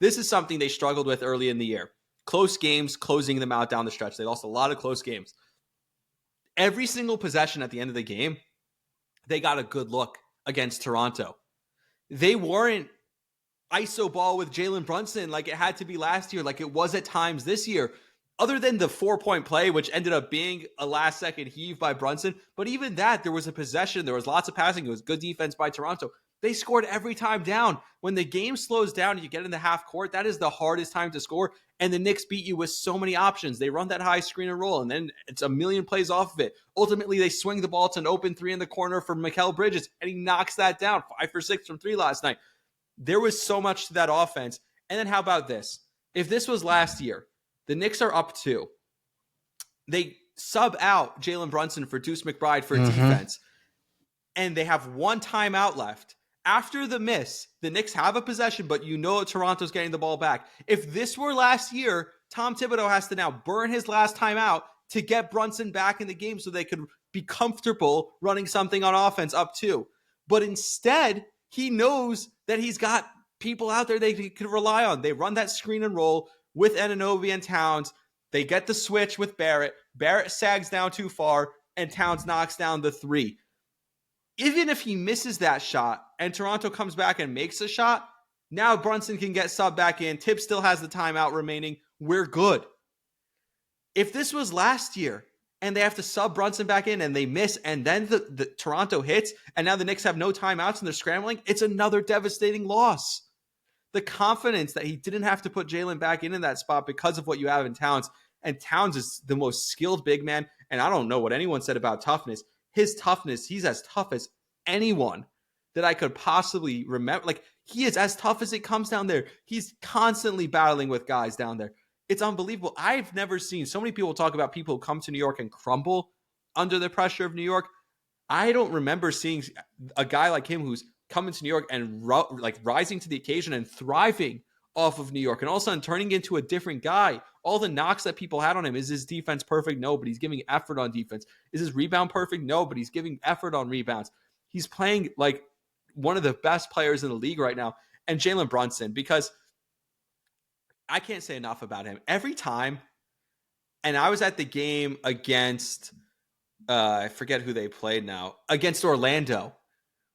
this is something they struggled with early in the year. Close games, closing them out down the stretch. They lost a lot of close games. Every single possession at the end of the game, they got a good look against Toronto. They weren't ISO ball with Jalen Brunson like it had to be last year, like it was at times this year. Other than the 4-point play, which ended up being a last-second heave by Brunson. But even that, there was a possession. There was lots of passing. It was good defense by Toronto. They scored every time down. When the game slows down and you get in the half court, that is the hardest time to score. And the Knicks beat you with so many options. They run that high screen and roll, and then it's a million plays off of it. Ultimately, they swing the ball to an open 3 in the corner for Mikal Bridges, and he knocks that down. 5 for 6 from 3 last night. There was so much to that offense. And then how about this? If this was last year, the Knicks are up 2. They sub out Jalen Brunson for Deuce McBride for defense. And they have 1 timeout left After the miss, the Knicks have a possession, but Toronto's getting the ball back. If this were last year, Tom Thibodeau has to now burn his last timeout to get Brunson back in the game so they could be comfortable running something on offense up 2. But instead, he knows that he's got people out there they could rely on. They run that screen and roll with Anunoby and Towns. They get the switch with Barrett. Barrett sags down too far, and Towns knocks down the 3. Even if he misses that shot and Toronto comes back and makes a shot, now Brunson can get subbed back in. Tibbs still has the timeout remaining. We're good. If this was last year and they have to sub Brunson back in and they miss and then the Toronto hits and now the Knicks have no timeouts and they're scrambling, it's another devastating loss. The confidence that he didn't have to put Jalen back in that spot because of what you have in Towns, and Towns is the most skilled big man, and I don't know what anyone said about toughness. His toughness, he's as tough as anyone that I could possibly remember. Like, he is as tough as it comes down there. He's constantly battling with guys down there. It's unbelievable. I've never seen so many people talk about people who come to New York and crumble under the pressure of New York. I don't remember seeing a guy like him who's coming to New York and rising to the occasion and thriving off of New York and all of a sudden turning into a different guy. All the knocks that people had on him. Is his defense perfect? No, but he's giving effort on defense. Is his rebound perfect? No, but he's giving effort on rebounds. He's playing like one of the best players in the league right now. And Jalen Brunson, because I can't say enough about him. Every time, and I was at the game against, I forget who they played now, against Orlando,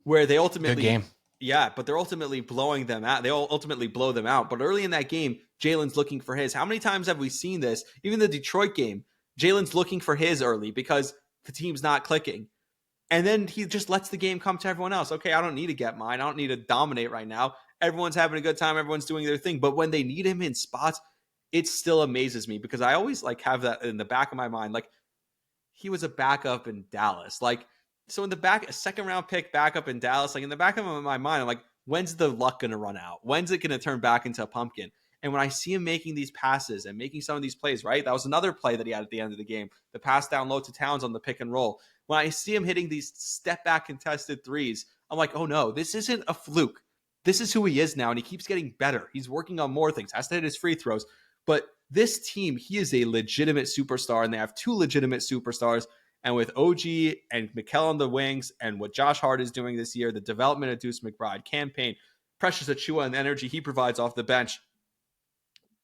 where they ultimately, good game. Yeah, but they're ultimately blowing them out. They all ultimately blow them out. But early in that game, Jalen's looking for his. How many times have we seen this? Even the Detroit game, Jalen's looking for his early because the team's not clicking. And then he just lets the game come to everyone else. Okay, I don't need to get mine. I don't need to dominate right now. Everyone's having a good time. Everyone's doing their thing. But when they need him in spots, it still amazes me because I always have that in the back of my mind. Like, he was a backup in Dallas. So in the back, a second round pick backup in Dallas, in the back of my mind, I'm like, when's the luck going to run out? When's it going to turn back into a pumpkin? And when I see him making these passes and making some of these plays, right? That was another play that he had at the end of the game. The pass down low to Towns on the pick and roll. When I see him hitting these step back contested threes, I'm like, oh no, this isn't a fluke. This is who he is now. And he keeps getting better. He's working on more things, has to hit his free throws. But this team, he is a legitimate superstar, and they have 2 legitimate superstars. And with OG and Mikal on the wings and what Josh Hart is doing this year, the development of Deuce McBride, campaign, Precious Achiuwa, and the energy he provides off the bench,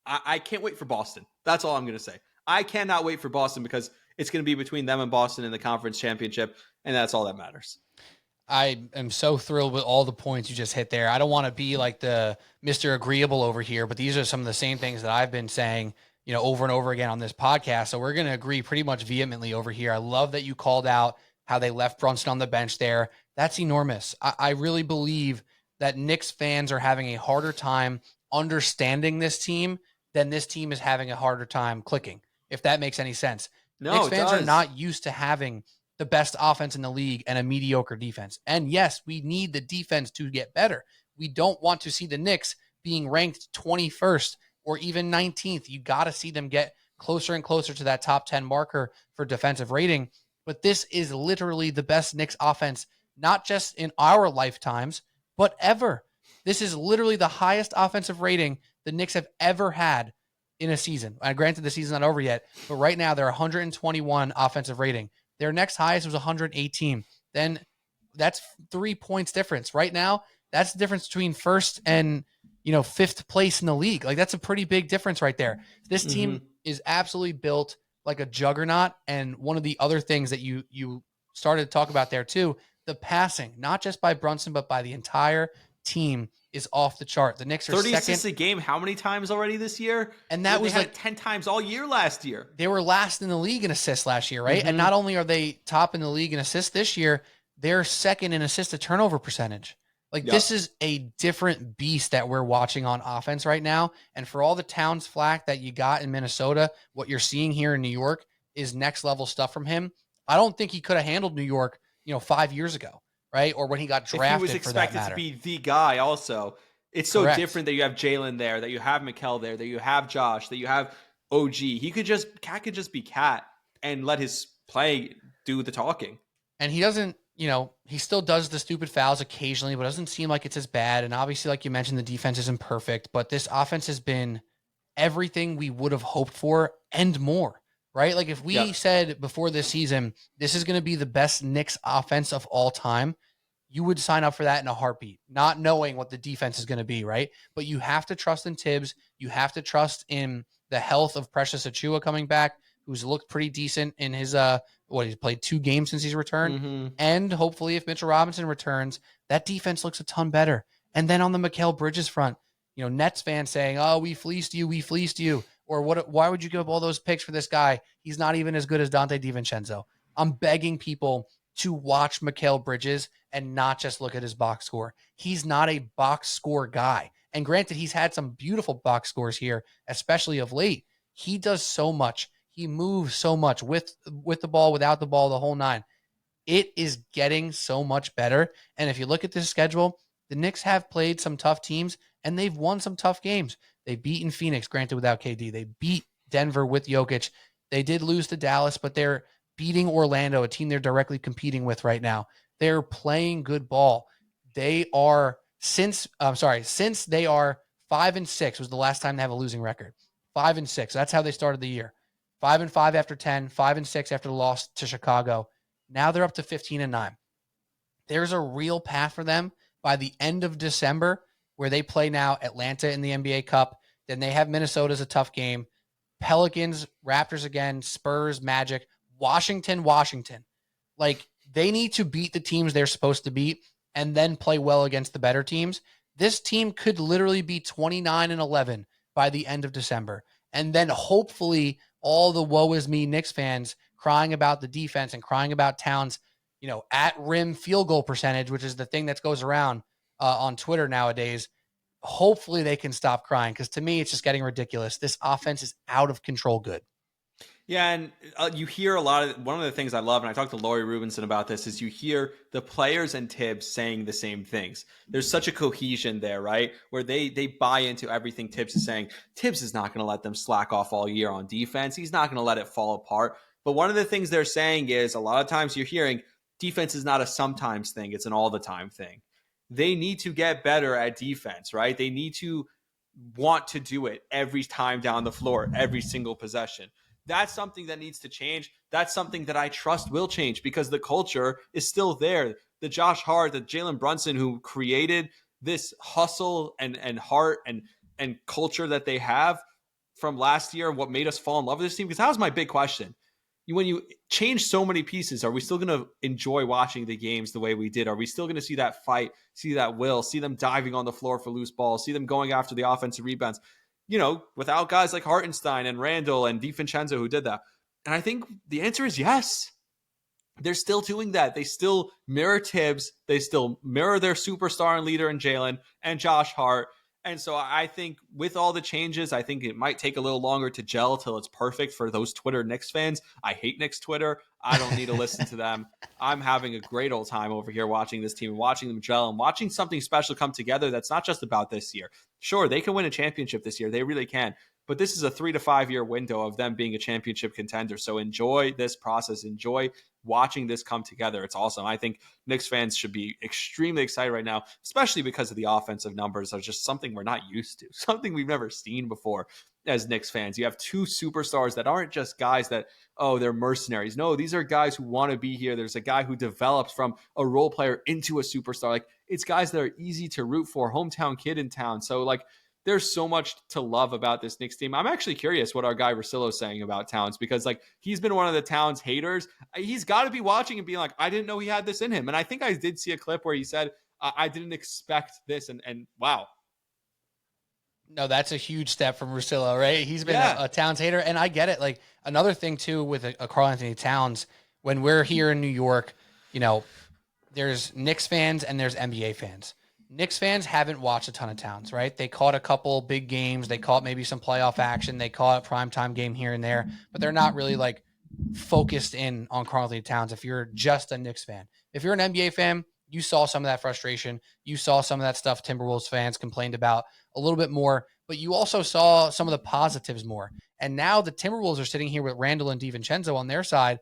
I can't wait for Boston. That's all I'm going to say. I cannot wait for Boston because it's going to be between them and Boston in the conference championship, and that's all that matters. I am so thrilled with all the points you just hit there. I don't want to be like the Mr. Agreeable over here, but these are some of the same things that I've been saying, over and over again on this podcast. So we're going to agree pretty much vehemently over here. I love that you called out how they left Brunson on the bench there. That's enormous. I really believe that Knicks fans are having a harder time understanding this team than this team is having a harder time clicking, if that makes any sense. No, Knicks fans are not used to having the best offense in the league and a mediocre defense. And yes, we need the defense to get better. We don't want to see the Knicks being ranked 21st or even 19th. You got to see them get closer and closer to that top 10 marker for defensive rating. But this is literally the best Knicks offense, not just in our lifetimes, but ever. This is literally the highest offensive rating the Knicks have ever had in a season. Granted, the season's not over yet, but right now they're 121 offensive rating. Their next highest was 118. Then that's 3 points difference. Right now, that's the difference between first and 5th place in the league. That's a pretty big difference right there. This team is absolutely built like a juggernaut. And one of the other things that you started to talk about there too, the passing, not just by Brunson, but by the entire team is off the chart. The Knicks are 30 second. assists a game. How many times already this year? And that was 10 times all year last year. They were last in the league in assists last year, right? And not only are they top in the league in assists this year, they're second in assist to turnover percentage. This is a different beast that we're watching on offense right now. And for all the Towns flack that you got in Minnesota, what you're seeing here in New York is next level stuff from him. I don't think he could have handled New York, 5 years ago, right? Or when he got drafted. If he was expected to be the guy also. It's so different that you have Jalen there, that you have Mikal there, that you have Josh, that you have OG. Cat could just be Cat and let his play do the talking. And he doesn't he still does the stupid fouls occasionally, but it doesn't seem like it's as bad. And obviously, like you mentioned, the defense isn't perfect, but this offense has been everything we would have hoped for and more, right? Like if we said before this season, this is going to be the best Knicks offense of all time, you would sign up for that in a heartbeat, not knowing what the defense is going to be, right? But you have to trust in Tibbs. You have to trust in the health of Precious Achiuwa coming back, who's looked pretty decent in his he's played 2 games since he's returned. Mm-hmm. And hopefully if Mitchell Robinson returns, that defense looks a ton better. And then on the Mikal Bridges front, Nets fans saying, "Oh, we fleeced you," or "What? Why would you give up all those picks for this guy? He's not even as good as Dante DiVincenzo." I'm begging people to watch Mikal Bridges and not just look at his box score. He's not a box score guy. And granted, he's had some beautiful box scores here, especially of late. He does so much. He moves so much with the ball, without the ball, the whole nine. It is getting so much better. And if you look at this schedule, the Knicks have played some tough teams and they've won some tough games. They've beaten Phoenix, granted without KD. They beat Denver with Jokic. They did lose to Dallas, but they're beating Orlando, a team they're directly competing with right now. They're playing good ball. Since they are 5-6 was the last time they have a losing record. 5-6. That's how they started the year. 5-5 after 10, 5-6 after the loss to Chicago. Now they're up to 15-9. There's a real path for them by the end of December, where they play now Atlanta in the NBA Cup. Then they have Minnesota as a tough game. Pelicans, Raptors again, Spurs, Magic, Washington. Like, they need to beat the teams they're supposed to beat and then play well against the better teams. This team could literally be 29-11 by the end of December. And then hopefully all the woe is me Knicks fans crying about the defense and crying about Towns, at rim field goal percentage, which is the thing that goes around on Twitter nowadays. Hopefully they can stop crying, because to me, it's just getting ridiculous. This offense is out of control good. Yeah, and you hear a lot of, one of the things I love, and I talked to Laurie Rubinson about this, is you hear the players and Tibbs saying the same things. There's such a cohesion there, right? Where they buy into everything Tibbs is saying. Tibbs is not going to let them slack off all year on defense. He's not going to let it fall apart. But one of the things they're saying is, a lot of times you're hearing defense is not a sometimes thing, it's an all the time thing. They need to get better at defense, right? They need to want to do it every time down the floor, every single possession. That's something that needs to change. That's something that I trust will change, because the culture is still there. The Josh Hart, the Jalen Brunson, who created this hustle and heart and culture that they have from last year, what made us fall in love with this team. Because that was my big question. When you change so many pieces, are we still going to enjoy watching the games the way we did? Are we still going to see that fight, see that will, see them diving on the floor for loose balls, see them going after the offensive rebounds? Without guys like Hartenstein and Randall and DiVincenzo who did that. And I think the answer is yes. They're still doing that. They still mirror Tibbs. They still mirror their superstar and leader in Jalen and Josh Hart. And so I think with all the changes, I think it might take a little longer to gel till it's perfect for those Twitter Knicks fans. I hate Knicks Twitter. I don't need to listen to them. I'm having a great old time over here watching this team and watching them gel and watching something special come together that's not just about this year. Sure, they can win a championship this year. They really can. But this is a 3 to 5 year window of them being a championship contender. So enjoy this process. Enjoy watching this come together. It's awesome. I think Knicks fans should be extremely excited right now, especially because of the offensive numbers are just something we're not used to, something we've never seen before as Knicks fans. You have 2 superstars that aren't just guys that, they're mercenaries. No, these are guys who want to be here. There's a guy who develops from a role player into a superstar. Like, it's guys that are easy to root for, hometown kid in town. So, there's so much to love about this Knicks team. I'm actually curious what our guy Russillo is saying about Towns, because he's been one of the Towns haters. He's got to be watching and being like, I didn't know he had this in him. And I think I did see a clip where he said, I didn't expect this. And wow. No, that's a huge step from Russillo, right? He's been a Towns hater, and I get it. Another thing too with a Karl Anthony Towns, when we're here in New York, there's Knicks fans and there's NBA fans. Knicks fans haven't watched a ton of Towns, right? They caught a couple big games. They caught maybe some playoff action. They caught a primetime game here and there, but they're not really focused in on Karl Anthony Towns if you're just a Knicks fan. If you're an NBA fan, you saw some of that frustration. You saw some of that stuff Timberwolves fans complained about a little bit more, but you also saw some of the positives more. And now the Timberwolves are sitting here with Randall and DiVincenzo on their side.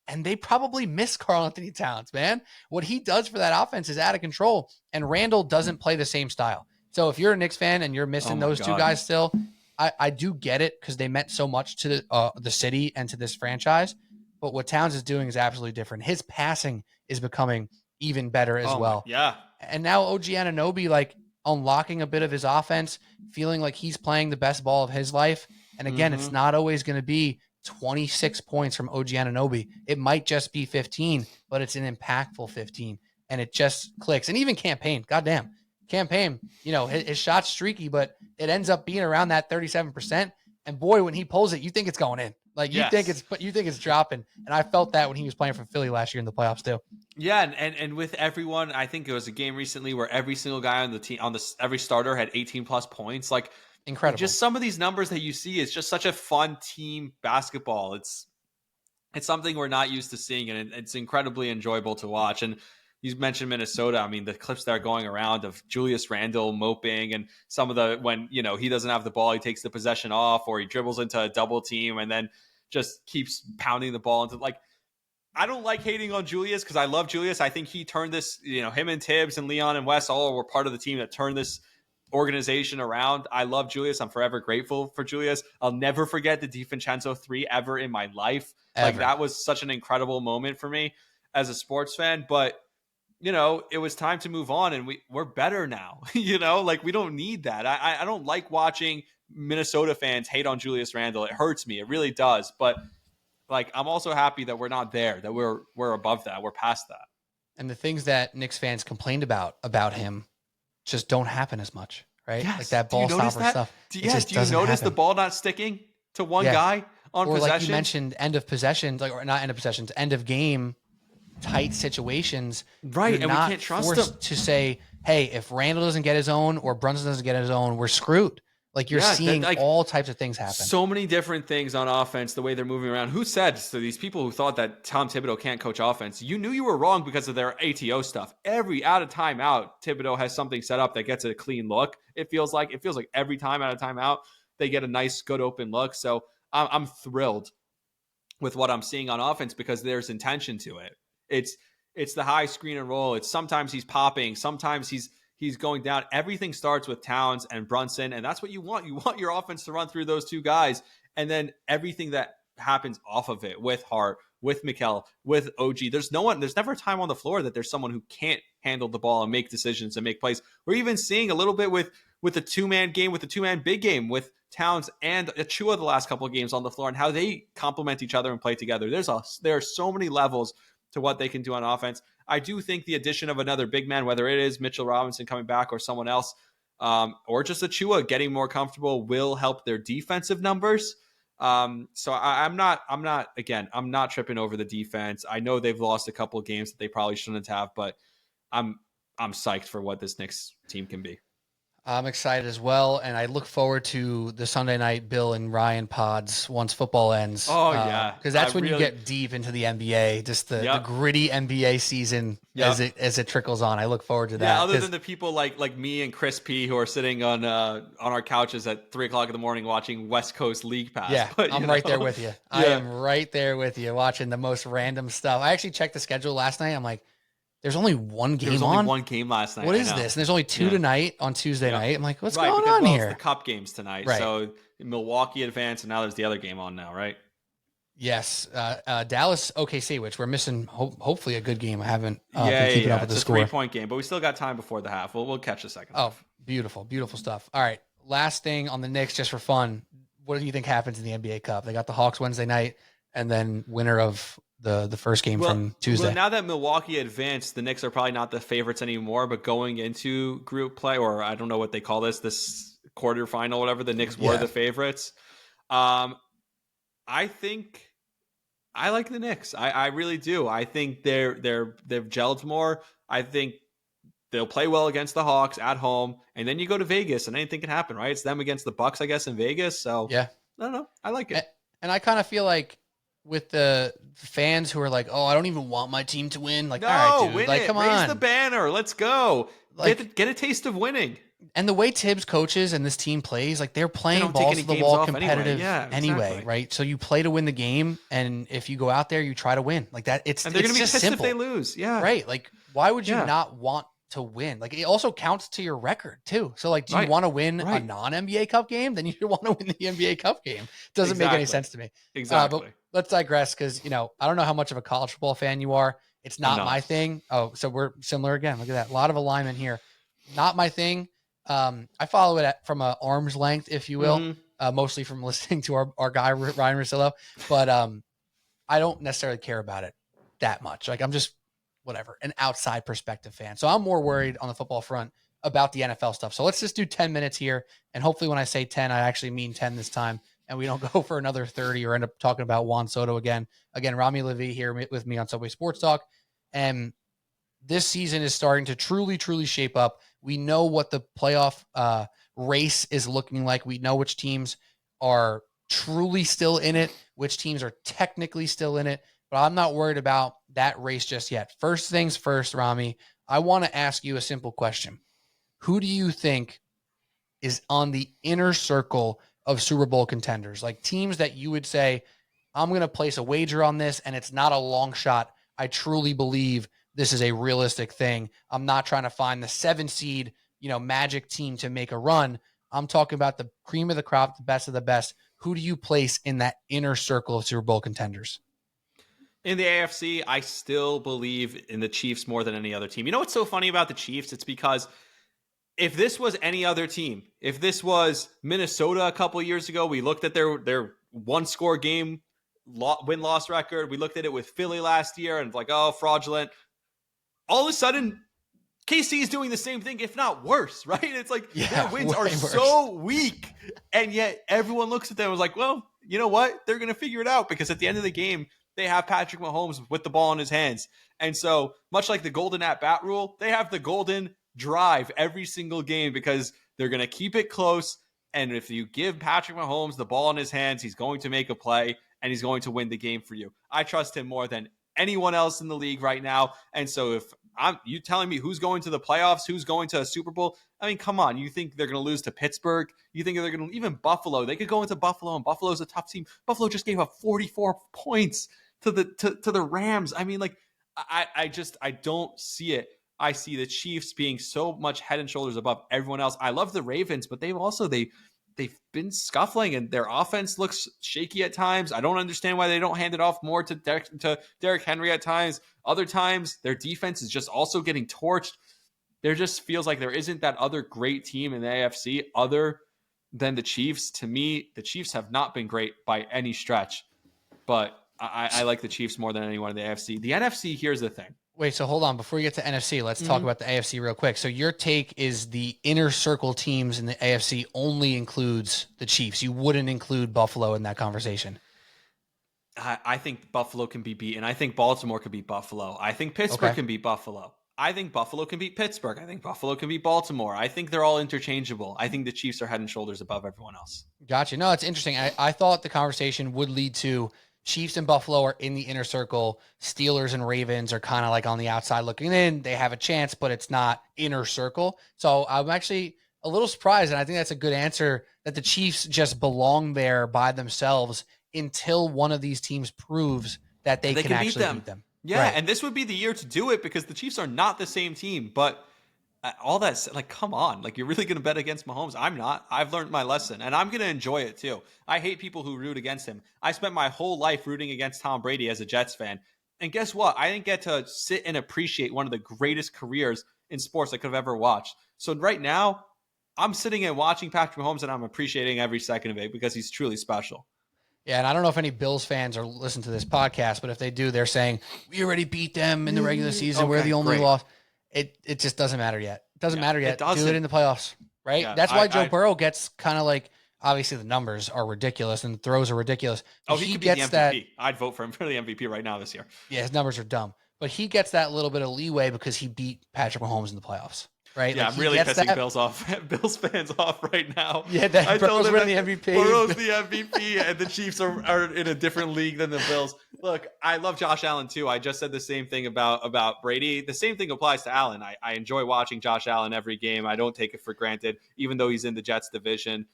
and they probably miss Karl-Anthony Towns, man. What he does for that offense is out of control, and Randall doesn't play the same style. So if you're a Knicks fan and you're missing those two guys still, I do get it because they meant so much to the city and to this franchise. But what Towns is doing is absolutely different. His passing is becoming even better as well. Yeah. And now OG Anunoby, like, unlocking a bit of his offense, feeling like he's playing the best ball of his life. And again, it's not always going to be 26 points from OG Anunoby. It might just be 15, but it's an impactful 15. And it just clicks. And even Campaign, goddamn. Campaign, his shot's streaky, but it ends up being around that 37%. And boy, when he pulls it, you think it's going in. Like you think it's dropping. And I felt that when he was playing for Philly last year in the playoffs too. Yeah, and with everyone, I think it was a game recently where every single guy on the team, every starter had 18 plus points. Like incredible. Just some of these numbers that you see is just such a fun team basketball. It's something we're not used to seeing, and it's incredibly enjoyable to watch. And you mentioned Minnesota. I mean, the clips that are going around of Julius Randle moping, and some of the when he doesn't have the ball, he takes the possession off, or he dribbles into a double team and then just keeps pounding the ball into like. I don't like hating on Julius because I love Julius. I think he turned this, him and Tibbs and Leon and Wes all were part of the team that turned this organization around. I love Julius. I'm forever grateful for Julius. I'll never forget the DiVincenzo 3 ever in my life. Ever. Like that was such an incredible moment for me as a sports fan. But, it was time to move on, and we're better now. Like we don't need that. I don't like watching Minnesota fans hate on Julius Randle. It hurts me. It really does. But like, I'm also happy that we're not there, that we're above that. We're past that. And the things that Knicks fans complained about him just don't happen as much, right? Yes. Like that ball stopper stuff. Do you notice the ball not sticking to one guy on possession? Or like you mentioned, end of possessions, or not end of possessions, end of game tight situations. Right, and we can't trust them to say, hey, if Randall doesn't get his own or Brunson doesn't get his own, we're screwed. Like you're seeing all types of things happen. So many different things on offense, the way they're moving around. Who said, so these people who thought that Tom Thibodeau can't coach offense, you knew you were wrong because of their ATO stuff. Every out of timeout, Thibodeau has something set up that gets a clean look. It feels like every time out of timeout, they get a nice, good open look. So I'm thrilled with what I'm seeing on offense because there's intention to it. It's the high screen and roll. It's sometimes he's popping. Sometimes he's going down. Everything starts with Towns and Brunson, and that's what you want. You want your offense to run through those two guys, and then everything that happens off of it with Hart, with Mikal, with OG. There's never a time on the floor that there's someone who can't handle the ball and make decisions and make plays. We're even seeing a little bit with the two-man game, with the two-man big game, with Towns and Achua the last couple of games on the floor and how they complement each other and play together. There are so many levels to what they can do on offense. I do think the addition of another big man, whether it is Mitchell Robinson coming back or someone else, or just Achua getting more comfortable, will help their defensive numbers. So I'm not tripping over the defense. I know they've lost a couple of games that they probably shouldn't have, but I'm psyched for what this Knicks team can be. I'm excited as well, and I look forward to the Sunday night Bill and Ryan pods once football ends. Oh, yeah. Because that's when you get deep into the NBA, just the gritty NBA season as it trickles on. I look forward to that. Yeah, other than the people like me and Chris P who are sitting on our couches at 3:00 in the morning watching West Coast League Pass. Yeah, but, I'm right there with you. I am right there with you watching the most random stuff. I actually checked the schedule last night. I'm like, there's only one game on? There's only one game last night. What is this? And there's only two tonight on Tuesday night. I'm like, what's going on here? It's the Cup games tonight. Right. So Milwaukee advanced, and now there's the other game on now, right? Yes. Dallas OKC, which we're missing hopefully a good game. I haven't been keeping up with the score. It's a 3-point game, but we still got time before the half. We'll catch the second half. Beautiful. Beautiful stuff. All right. Last thing on the Knicks, just for fun. What do you think happens in the NBA Cup? They got the Hawks Wednesday night, and then winner of the first game from Tuesday. Well, now that Milwaukee advanced, the Knicks are probably not the favorites anymore, but going into group play, or I don't know what they call this quarterfinal, whatever, the Knicks were the favorites. I think I like the Knicks. I really do. I think they've gelled more. I think they'll play well against the Hawks at home, and then you go to Vegas, and anything can happen, right? It's them against the Bucks, I guess, in Vegas. So I don't know. I like it. And I kind of feel like with the fans who are like, oh, I don't even want my team to win. Like, all right, dude. Win like, it. Come Raise on. the banner. Let's go. Like, get a taste of winning. And the way Tibbs coaches and this team plays, like they're playing don't take balls any to the games wall off competitive anyway. anyway, right? So you play to win the game, and if you go out there, you try to win. Like that, it's And they're going to be just pissed simple, if they lose. Yeah. right? Like why would you Yeah. not want to win? Like it also counts to your record too. So like, do you Right. want to win a Right. non-NBA Cup game? Then you should want to win the NBA Cup game. Doesn't make any Exactly. sense to me. Exactly. But let's digress because I don't know how much of a college football fan you are. It's not my thing. Oh, so we're similar again. Look at that. A lot of alignment here. Not my thing. I follow it from an arm's length, if you will, mostly from listening to our guy, Ryan Russillo. But I don't necessarily care about it that much. Like I'm just whatever, an outside perspective fan. So I'm more worried on the football front about the NFL stuff. So let's just do 10 minutes here. And hopefully when I say 10, I actually mean 10 this time. And we don't go for another 30 or end up talking about Juan Soto again. Again, Rami Lavi here with me on Subway Sports Talk. And this season is starting to truly, truly shape up. We know what the playoff race is looking like. We know which teams are truly still in it, which teams are technically still in it. But I'm not worried about that race just yet. First things first, Rami, I want to ask you a simple question. Who do you think is on the inner circle of Super Bowl contenders? Like teams that you would say, I'm going to place a wager on this, and it's not a long shot. I truly believe this is a realistic thing. I'm not trying to find the 7 seed, magic team to make a run. I'm talking about the cream of the crop, the best of the best. Who do you place in that inner circle of Super Bowl contenders? In the AFC, I still believe in the Chiefs more than any other team. You know what's so funny about the Chiefs? It's because if this was any other team, if this was Minnesota a couple of years ago, we looked at their one-score game win-loss record. We looked at it with Philly last year and like, oh, fraudulent. All of a sudden, KC is doing the same thing, if not worse, right? It's like their wins are so weak, and yet everyone looks at them and was like, well, you know what? They're going to figure it out because at the end of the game, they have Patrick Mahomes with the ball in his hands. And so much like the golden at-bat rule, they have the golden drive every single game because they're going to keep it close. And if you give Patrick Mahomes the ball in his hands, he's going to make a play and he's going to win the game for you. I trust him more than anyone else in the league right now. And so if you telling me who's going to the playoffs, who's going to a Super Bowl, I mean, come on. You think they're going to lose to Pittsburgh? You think they're going to even Buffalo? They could go into Buffalo, and Buffalo's a tough team. Buffalo just gave up 44 points to the Rams. I mean, like, I don't see it. I see the Chiefs being so much head and shoulders above everyone else. I love the Ravens, but they've been scuffling and their offense looks shaky at times. I don't understand why they don't hand it off more to Derrick Henry at times. Other times, their defense is just also getting torched. There just feels like there isn't that other great team in the AFC other than the Chiefs. To me, the Chiefs have not been great by any stretch, but I like the Chiefs more than anyone in the AFC. The NFC, here's the thing. Wait, so hold on. Before we get to NFC, let's talk about the AFC real quick. So your take is the inner circle teams in the AFC only includes the Chiefs. You wouldn't include Buffalo in that conversation. I think Buffalo can be beaten. I think Baltimore can beat Buffalo. I think Pittsburgh can beat Buffalo. I think Buffalo can beat Pittsburgh. I think Buffalo can beat Baltimore. I think they're all interchangeable. I think the Chiefs are head and shoulders above everyone else. Gotcha. No, it's interesting. I thought the conversation would lead to Chiefs and Buffalo are in the inner circle. Steelers and Ravens are kind of like on the outside looking in. They have a chance, but it's not inner circle. So I'm actually a little surprised, and I think that's a good answer, that the Chiefs just belong there by themselves until one of these teams proves that they can actually beat them. Yeah, right. And this would be the year to do it because the Chiefs are not the same team. But all that, like, come on. Like, you're really going to bet against Mahomes? I'm not. I've learned my lesson, and I'm going to enjoy it, too. I hate people who root against him. I spent my whole life rooting against Tom Brady as a Jets fan. And guess what? I didn't get to sit and appreciate one of the greatest careers in sports I could have ever watched. So right now, I'm sitting and watching Patrick Mahomes, and I'm appreciating every second of it because he's truly special. Yeah, and I don't know if any Bills fans are listening to this podcast, but if they do, they're saying, we already beat them in the regular season. Okay, we're the only great. loss. It just doesn't matter yet. It doesn't matter yet. Do it in the playoffs, right? Yeah, That's why Joe Burrow gets kind of like, obviously the numbers are ridiculous and the throws are ridiculous. Oh, he could be the MVP. I'd vote for him for the MVP right now this year. Yeah, his numbers are dumb. But he gets that little bit of leeway because he beat Patrick Mahomes in the playoffs. right? Yeah, Like I'm he really gets pissing that. Bills fans off right now. Yeah, that I Burrow's told them winning that the MVP. Burrow's the MVP, and the Chiefs are in a different league than the Bills. Look, I love Josh Allen too. I just said the same thing about Brady. The same thing applies to Allen. I enjoy watching Josh Allen every game. I don't take it for granted, even though he's in the Jets division.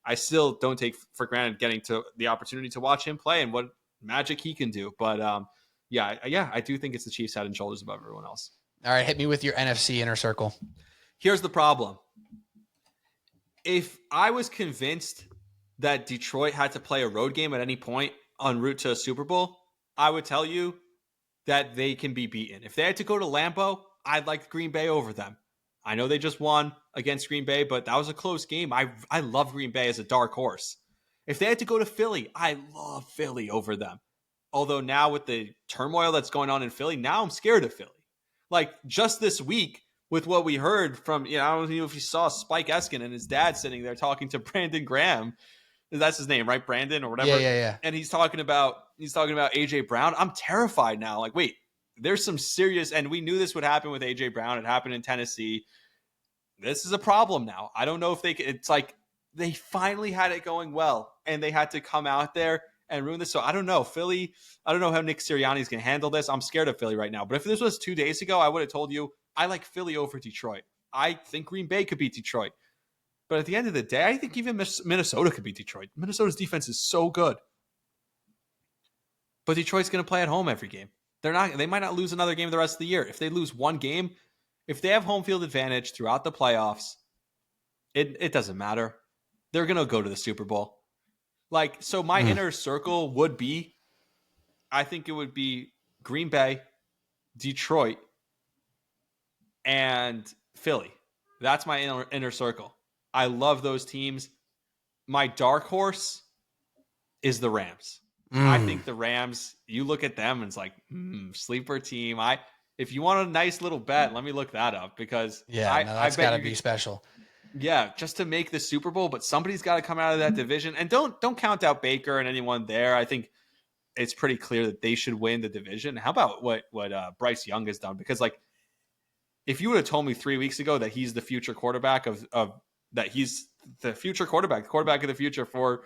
I still don't take for granted getting to the opportunity to watch him play and what magic he can do. But yeah, I do think it's the Chiefs head and shoulders above everyone else. All right, hit me with your NFC inner circle. Here's the problem. If I was convinced that Detroit had to play a road game at any point en route to a Super Bowl, I would tell you that they can be beaten. If they had to go to Lambeau, I'd like Green Bay over them. I know they just won against Green Bay, but that was a close game. I love Green Bay as a dark horse. If they had to go to Philly, I love Philly over them. Although now with the turmoil that's going on in Philly, now I'm scared of Philly. Like just this week with what we heard from, I don't know if you saw Spike Eskin and his dad sitting there talking to Brandon Graham. That's his name, right? Brandon or whatever. Yeah. And he's talking about AJ Brown. I'm terrified now. Like, wait, there's some serious, and we knew this would happen with AJ Brown. It happened in Tennessee. This is a problem now. I don't know if it's like they finally had it going well and they had to come out there and ruin this. So I don't know. Philly, I don't know how Nick Sirianni is going to handle this. I'm scared of Philly right now. But if this was 2 days ago, I would have told you I like Philly over Detroit. I think Green Bay could beat Detroit. But at the end of the day, I think even Minnesota could beat Detroit. Minnesota's defense is so good. But Detroit's going to play at home every game. They might not lose another game the rest of the year. If they lose one game, if they have home field advantage throughout the playoffs, it doesn't matter. They're going to go to the Super Bowl. Like, so my inner circle would be, I think it would be Green Bay, Detroit, and Philly. That's my inner circle. I love those teams. My dark horse is the Rams. I think the Rams, you look at them and it's like, sleeper team. If you want a nice little bet, let me look that up because that's got to be special. Yeah, just to make the Super Bowl, but somebody's got to come out of that division. And don't count out Baker and anyone there. I think it's pretty clear that they should win the division. How about what Bryce Young has done? Because like, if you would have told me 3 weeks ago that he's the future quarterback that he's the future quarterback of the future for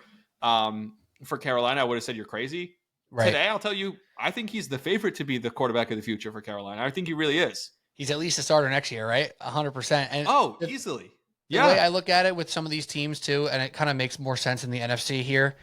Carolina, I would have said you're crazy. Right. Today, I'll tell you, I think he's the favorite to be the quarterback of the future for Carolina. I think he really is. He's at least a starter next year, right? 100%. And easily. The way I look at it with some of these teams too, and it kind of makes more sense in the NFC here.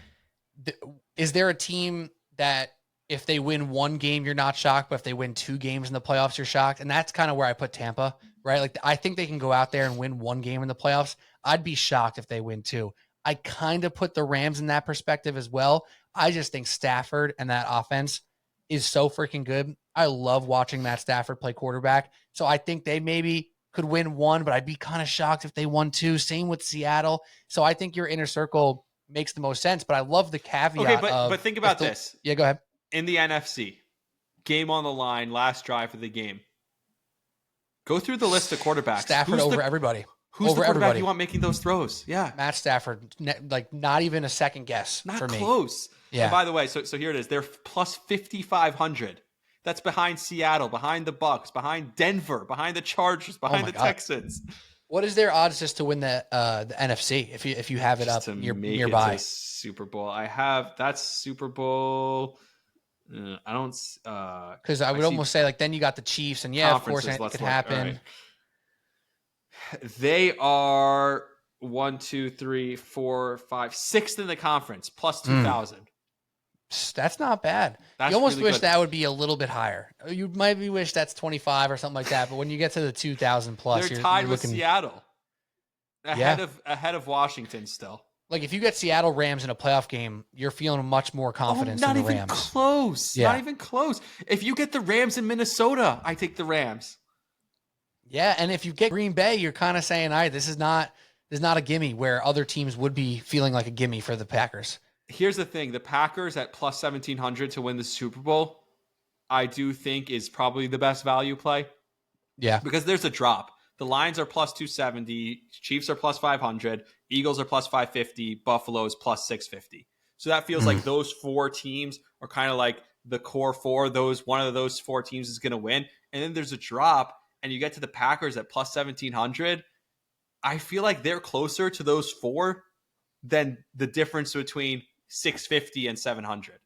Is there a team that if they win one game, you're not shocked, but if they win 2 games in the playoffs, you're shocked? And that's kind of where I put Tampa, right? Like I think they can go out there and win 1 game in the playoffs. I'd be shocked if they win 2. I kind of put the Rams in that perspective as well. I just think Stafford and that offense is so freaking good. I love watching Matt Stafford play quarterback. So I think they maybe could win 1, but I'd be kind of shocked if they won 2. Same with Seattle. So I think your inner circle makes the most sense, but I love the caveat. Okay, but think about this. Yeah, go ahead. In the NFC, game on the line, last drive of the game. Go through the list of quarterbacks. Stafford over everybody. Who's the quarterback you want making those throws? Yeah. Matt Stafford, like not even a second guess for me. Not close. Yeah. And by the way, so here it is. They're plus 5,500. That's behind Seattle, behind the Bucks, behind Denver, behind the Chargers, behind the Texans. What is their odds just to win the NFC if you have it just up nearby? Super Bowl. I have that's Super Bowl. I don't because I would almost say like then you got the Chiefs and of course it could happen. Right. They are 1, 2, 3, 4, 5, 6th in the conference, plus 2,000. That's not bad. You almost really wish that would be a little bit higher. You might wish that's 25 or something like that. But when you get to the 2,000 plus, they're tied with Seattle, ahead of Washington still. Like if you get Seattle Rams in a playoff game, you're feeling much more confidence in the Rams. Not even close. Yeah. Not even close. If you get the Rams in Minnesota, I take the Rams. Yeah, and if you get Green Bay, you're kind of saying, all right, this is not a gimme where other teams would be feeling like a gimme for the Packers. Here's the thing. The Packers at plus 1,700 to win the Super Bowl, I do think is probably the best value play. Yeah. Because there's a drop. The Lions are plus 270. Chiefs are plus 500. Eagles are plus 550. Buffalo's plus 650. So that feels like those 4 teams are kind of like the core 4. One of those 4 teams is going to win. And then there's a drop. and you get to the Packers at plus 1,700, I feel like they're closer to those 4 than the difference between 650 and 1,700.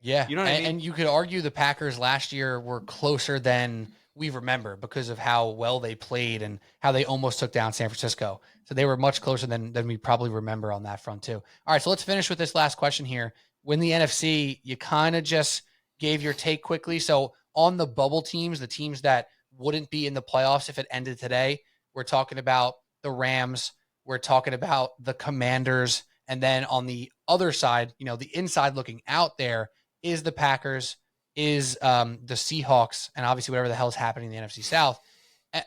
Yeah. You know what I mean? And you could argue the Packers last year were closer than we remember because of how well they played and how they almost took down San Francisco. So they were much closer than we probably remember on that front too. All right, so let's finish with this last question here. When the NFC, you kind of just gave your take quickly. So on the bubble teams, the teams that wouldn't be in the playoffs if it ended today, we're talking about the Rams, we're talking about the Commanders, and then on the other side, the inside looking out there is the Packers, is the Seahawks, and obviously whatever the hell is happening in the NFC South.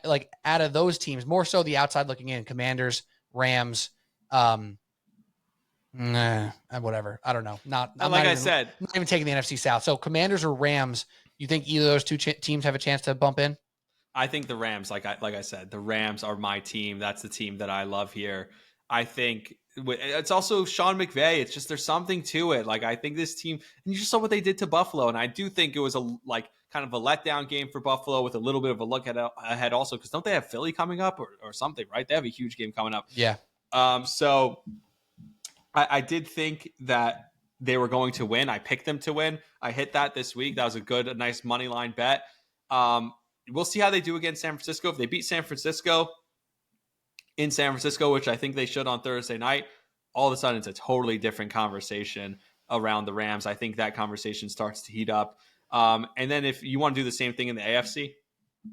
Like out of those teams, more so the outside looking in, Commanders, Rams, whatever. I don't know. Not even taking the NFC South. So Commanders or Rams, you think either of those two teams have a chance to bump in? I think the Rams, like I said, the Rams are my team. That's the team that I love here. I think it's also Sean McVay. It's just there's something to it. Like I think this team, and you just saw what they did to Buffalo, and I do think it was kind of a letdown game for Buffalo with a little bit of a look ahead also, because don't they have Philly coming up or something, right? They have a huge game coming up. Yeah. So I did think that they were going to win. I picked them to win. I hit that this week. That was a nice money line bet. We'll see how they do against San Francisco. If they beat San Francisco in San Francisco, which I think they should on Thursday night, all of a sudden it's a totally different conversation around the Rams. I think that conversation starts to heat up. And then if you want to do the same thing in the AFC.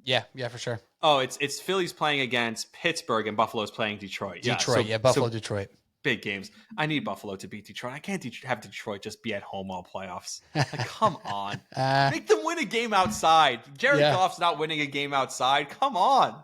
Yeah, for sure. Oh, it's Philly's playing against Pittsburgh and Buffalo's playing Detroit. Buffalo, Detroit. Big games. I need Buffalo to beat Detroit. I can't have Detroit just be at home all playoffs. Like, come on. Make them win a game outside. Jared Goff's not winning a game outside. Come on.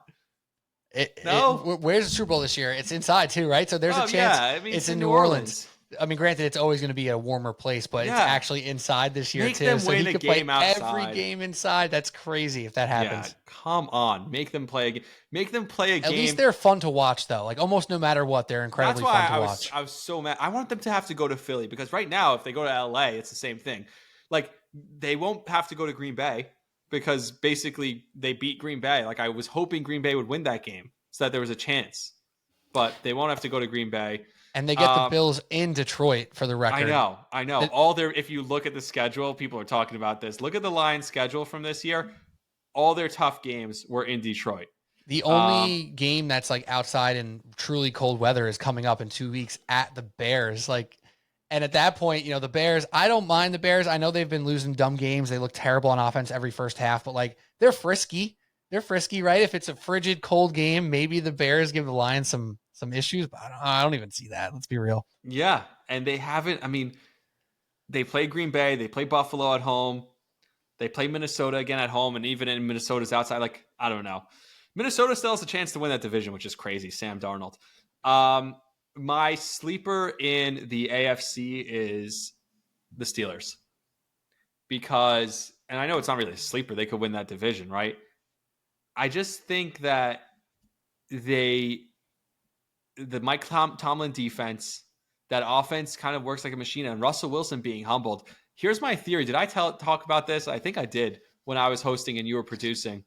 Where's the Super Bowl this year? It's inside too, right? So there's a chance. Yeah. I mean, it's in New Orleans. I mean, granted, it's always going to be a warmer place, but it's actually inside this year too. Them win so he could game play outside. Every game inside. That's crazy if that happens. Yeah, come on. Make them play a game. At least they're fun to watch, though. Like almost no matter what, they're incredibly fun to watch. I was so mad. I want them to have to go to Philly because right now, if they go to LA, it's the same thing. Like they won't have to go to Green Bay because basically they beat Green Bay. Like I was hoping Green Bay would win that game so that there was a chance, but they won't have to go to Green Bay. And they get the Bills in Detroit for the record. I know. If you look at the schedule, people are talking about this. Look at the Lions' schedule from this year. All their tough games were in Detroit. The only game that's like outside in truly cold weather is coming up in 2 weeks at the Bears. And at that point, the Bears, I don't mind the Bears. I know they've been losing dumb games. They look terrible on offense every first half, but they're frisky. They're frisky, right? If it's a frigid, cold game, maybe the Bears give the Lions some issues, but I don't even see that. Let's be real. Yeah, and they haven't. I mean, they play Green Bay, they play Buffalo at home, they play Minnesota again at home, and even in Minnesota's outside. I don't know. Minnesota still has a chance to win that division, which is crazy. Sam Darnold. My sleeper in the AFC is the Steelers because, and I know it's not really a sleeper. They could win that division, right? I just think that the Mike Tomlin defense, that offense kind of works like a machine, and Russell Wilson being humbled. Here's my theory. Did I talk about this? I think I did when I was hosting and you were producing.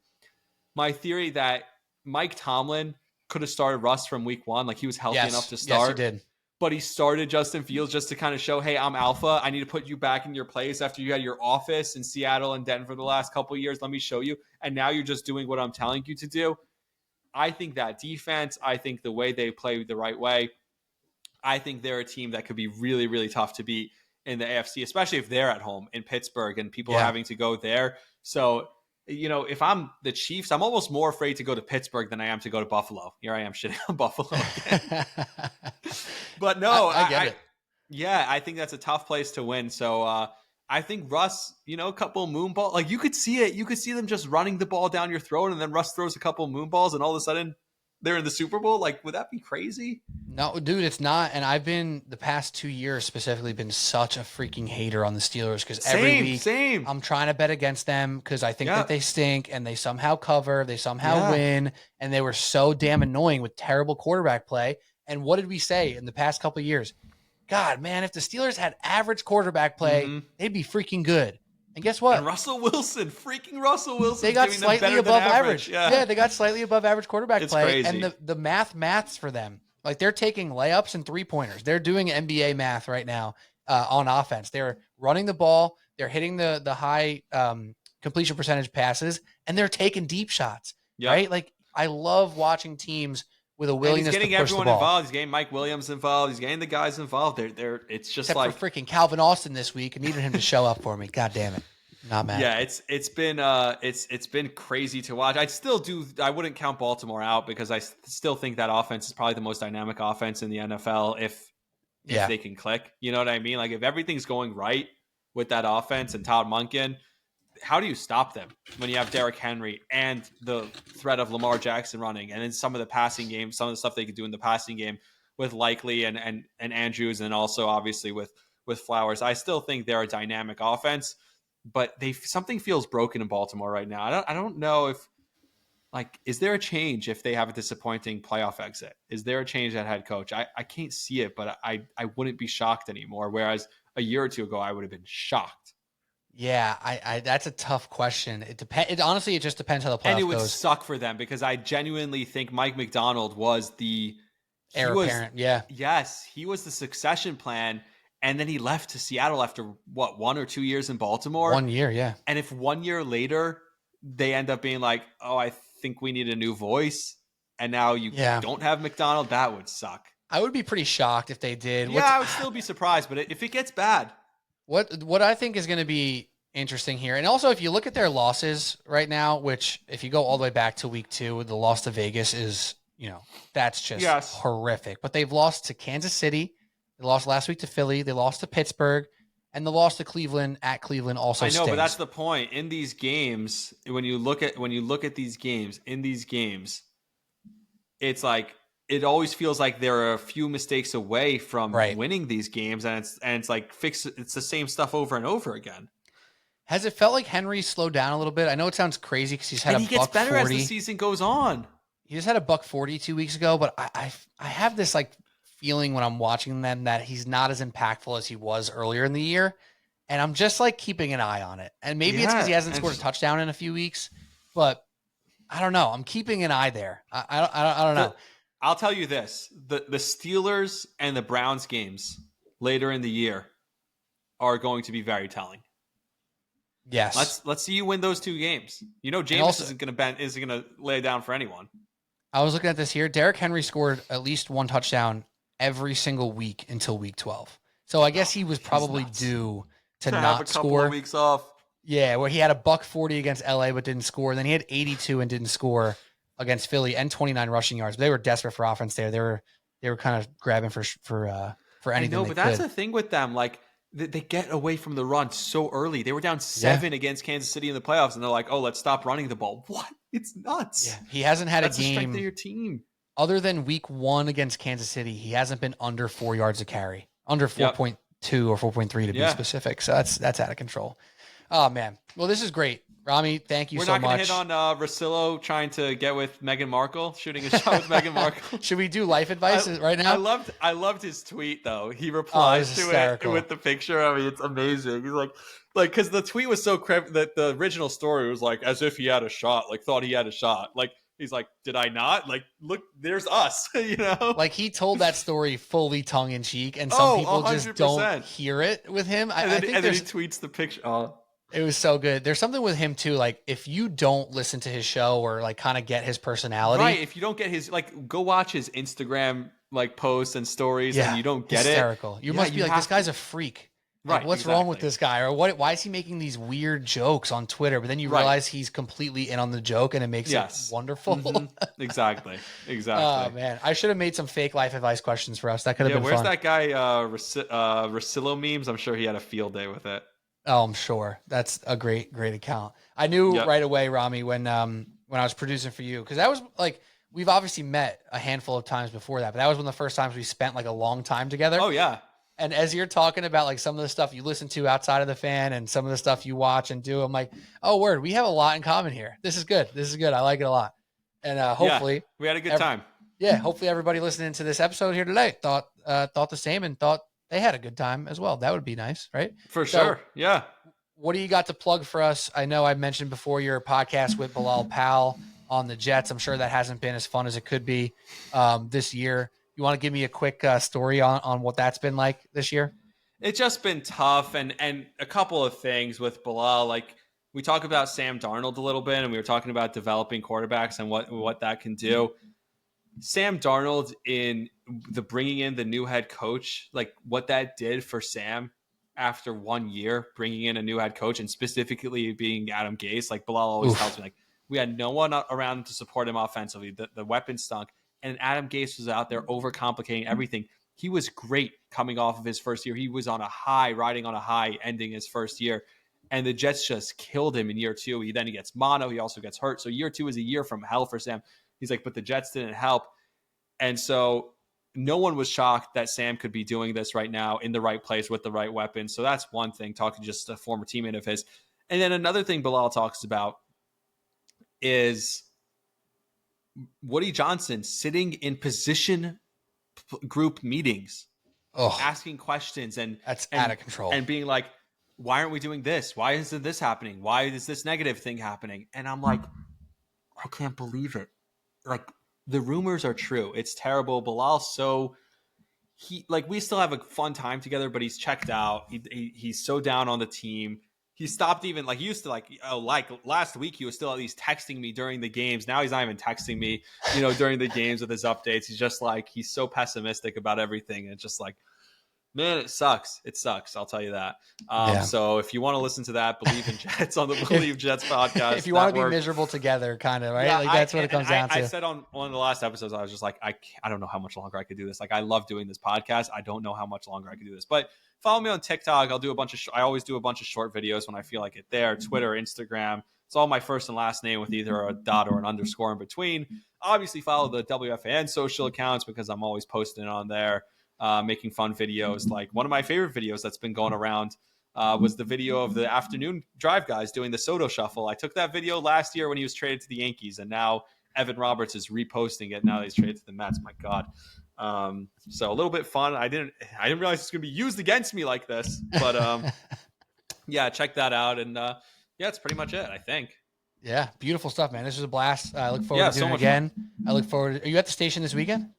My theory that Mike Tomlin could have started Russ from week one. Like he was healthy enough to start. Yes, he did. But he started Justin Fields just to kind of show, hey, I'm alpha. I need to put you back in your place after you had your office in Seattle and Denver the last couple of years. Let me show you. And now you're just doing what I'm telling you to do. I think that defense, I think the way they play the right way, I think they're a team that could be really, really tough to beat in the AFC, especially if they're at home in Pittsburgh and people are having to go there. So, if I'm the Chiefs, I'm almost more afraid to go to Pittsburgh than I am to go to Buffalo. Here I am shitting on Buffalo again. But no, I get it. Yeah, I think that's a tough place to win. So I think Russ, a couple moon balls, you could see it. You could see them just running the ball down your throat, and then Russ throws a couple moon balls, and all of a sudden they're in the Super Bowl. Would that be crazy? No, dude, it's not. And I've been the past 2 years specifically been such a freaking hater on the Steelers because every week I'm trying to bet against them because I think that they stink and they somehow cover, they somehow win, and they were so damn annoying with terrible quarterback play. And what did we say in the past couple of years? God, man, if the Steelers had average quarterback play, they'd be freaking good. And guess what? And freaking Russell Wilson, they got slightly above average. Yeah, they got slightly above average quarterback play. Crazy. And the maths for them. Like they're taking layups and 3-pointers. They're doing NBA math right now on offense. They're running the ball. They're hitting the high completion percentage passes, and they're taking deep shots. Yep. Right? Like I love watching teams with a willingness to push the ball. He's getting everyone involved. He's getting Mike Williams involved. He's getting the guys involved. It's just except like for freaking Calvin Austin this week. I needed him to show up for me. God damn it. Not mad. Yeah, it's been crazy to watch. I wouldn't count Baltimore out because I still think that offense is probably the most dynamic offense in the NFL if they can click. You know what I mean? Like if everything's going right with that offense and Todd Monken, how do you stop them when you have Derrick Henry and the threat of Lamar Jackson running, and then some of the passing game, some of the stuff they could do in the passing game with Likely and Andrews, and also obviously with Flowers. I still think they're a dynamic offense, but something feels broken in Baltimore right now. I don't know if is there a change if they have a disappointing playoff exit? Is there a change at head coach? I can't see it, but I wouldn't be shocked anymore. Whereas a year or two ago, I would have been shocked. Yeah, I that's a tough question. It depends. Honestly, it just depends how the playoff goes. And it would suck for them because I genuinely think Mike McDonald was the heir apparent. Yeah. Yes, he was the succession plan, and then he left to Seattle after 1 or 2 years in Baltimore. 1 year, yeah. And if 1 year later they end up being like, "Oh, I think we need a new voice," and now you don't have McDonald, that would suck. I would be pretty shocked if they did. Yeah, I would still be surprised, but if it gets bad. What I think is going to be interesting here, and also if you look at their losses right now, which if you go all the way back to week 2, the loss to Vegas is, that's just horrific. But they've lost to Kansas City, they lost last week to Philly, they lost to Pittsburgh, and the loss to Cleveland at Cleveland also stings. But that's the point. In these games, when you look at these games, it's like it always feels like they're a few mistakes away from winning these games, and it's like it's the same stuff over and over again. Has it felt like Henry slowed down a little bit? I know it sounds crazy because he gets better as the season goes on. He just had a $140 2 weeks ago, but I have this feeling when I'm watching them that he's not as impactful as he was earlier in the year, and I'm just keeping an eye on it. And maybe it's because he hasn't scored a touchdown in a few weeks, but I don't know. I'm keeping an eye there. I don't know. I'll tell you this: the Steelers and the Browns games later in the year are going to be very telling. Yes, let's see you win those 2 games. Jameis isn't going to lay down for anyone. I was looking at this here. Derrick Henry scored at least 1 touchdown every single week until week 12. So I guess he was probably due to not have a score. Couple of weeks off. Yeah, where he had a $140 against LA but didn't score. Then he had 82 and didn't score against Philly and 29 rushing yards. But they were desperate for offense there. They were kind of grabbing for anything. I know, but that's the thing with them. They get away from the run so early. They were down 7 against Kansas City in the playoffs, and they're like, "Oh, let's stop running the ball." What? It's nuts. Yeah. He hasn't had that's a game the strength of your team. Other than week 1 against Kansas City. He hasn't been under 4 yards a carry, under 4.2 or 4.3 to be specific. So that's out of control. Oh man. Well, this is great. Rami, thank you so much. We're not going to hit on Russillo trying to get with Meghan Markle, shooting a shot with Meghan Markle. Should we do life advice right now? I loved his tweet though. He replies to it with the picture. I mean, it's amazing. He's like because the tweet was so that the original story was as if he had a shot, thought he had a shot. He's like, did I not? Look, there's us, he told that story fully tongue in cheek, and some people 100%. Just don't hear it with him. And then he tweets the picture. Oh. It was so good. There's something with him too. If you don't listen to his show or kind of get his personality, right? If you don't get his go watch his Instagram posts and stories, and you don't get hysterical. You must be this guy's a freak. Right? What's wrong with this guy? Or what? Why is he making these weird jokes on Twitter? But then you realize he's completely in on the joke, and it makes it wonderful. Mm-hmm. Exactly. Oh man, I should have made some fake life advice questions for us. That could have been where's fun. That guy Russillo memes? I'm sure he had a field day with it. Oh, I'm sure. That's a great account. I knew right away, Rami, when I was producing for you, because that was we've obviously met a handful of times before that, but that was one of the first times we spent a long time together. Oh yeah. And as you're talking about some of the stuff you listen to outside of the fan and some of the stuff you watch and do, I'm like, oh word, we have a lot in common here. This is good. I like it a lot. And hopefully we had a good time. Yeah. Hopefully everybody listening to this episode here today thought the same and thought they had a good time as well. That would be nice, right? For sure. Yeah. what do you got to plug for us? I know I mentioned before your podcast with Bilal Powell on the Jets. I'm sure that hasn't been as fun as it could be this year. You want to give me a quick story on what that's been like this year? It's just been tough, and a couple of things with Bilal. Like, we talk about Sam Darnold a little bit, and we were talking about developing quarterbacks and what that can do. Sam Darnold, in the bringing in the new head coach, like what that did for Sam after 1 year, bringing in a new head coach, and specifically being Adam Gase. Like, Bilal always tells me, like, we had no one around to support him offensively. The weapon stunk, and Adam Gase was out there overcomplicating everything. He was great coming off of his first year. He was on a high, riding on a high, ending his first year. And the Jets just killed him in year two. He gets mono. He also gets hurt. So year two is a year from hell for Sam. He's like, but the Jets didn't help. And so no one was shocked that Sam could be doing this right now in the right place with the right weapon. So that's one thing, talking to just a former teammate of his. And then another thing Bilal talks about is Woody Johnson sitting in position group meetings, asking questions and that's out of control, and being like, why aren't we doing this? Why isn't this happening? Why is this negative thing happening? And I'm like, I can't believe it. Like, the rumors are true. It's terrible. Bilal, we still have a fun time together, but he's checked out. He's so down on the team. He stopped even, like, he used to, like last week, he was still at least texting me during the games. Now he's not even texting me, during the games with his updates. He's just like, he's so pessimistic about everything. And it's just like, man, it sucks. It sucks. I'll tell you that. So if you want to listen to that, Believe in Jets on the Believe Jets podcast. If you want to be miserable together, kind of, right? Yeah, like that's what it comes down to. I said on one of the last episodes, I was just like, I don't know how much longer I could do this. Like, I love doing this podcast. I don't know how much longer I could do this. But follow me on TikTok. I always do a bunch of short videos when I feel like it there. Twitter, Instagram. It's all my first and last name with either a dot or an underscore in between. Obviously, follow the WFAN social accounts because I'm always posting on there. Making fun videos. Like, one of my favorite videos that's been going around was the video of the afternoon drive guys doing the Soto shuffle. I took that video last year when he was traded to the Yankees, and now Evan Roberts is reposting it now that he's traded to the Mets. My God. So a little bit fun. I didn't realize it's going to be used against me like this, but yeah, check that out. And yeah, that's pretty much it, I think. Yeah, beautiful stuff, man. This was a blast. I look forward to doing it again. Fun. I look forward. Are you at the station this weekend?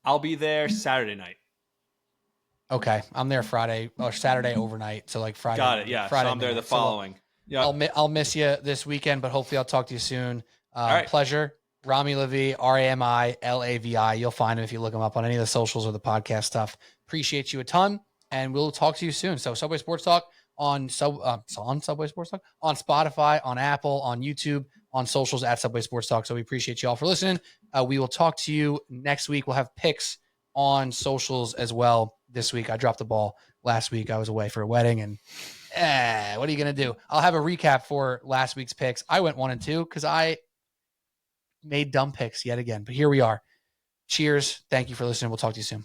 I'll be there Saturday night. Okay, I'm there Friday or Saturday overnight. So like Friday. Got it. Yeah, Friday so I'm there the following. Yeah, I'll miss you this weekend, but hopefully I'll talk to you soon. All right. Pleasure. Rami Lavi, RamiLavi. You'll find him if you look him up on any of the socials or the podcast stuff. Appreciate you a ton, and we'll talk to you soon. So Subway Sports Talk on Subway Sports Talk, on Spotify, on Apple, on YouTube, on socials at Subway Sports Talk. So we appreciate you all for listening. We will talk to you next week. We'll have picks on socials as well this week. I dropped the ball last week. I was away for a wedding, and what are you going to do? I'll have a recap for last week's picks. I went 1-2 because I made dumb picks yet again, but here we are. Cheers. Thank you for listening. We'll talk to you soon.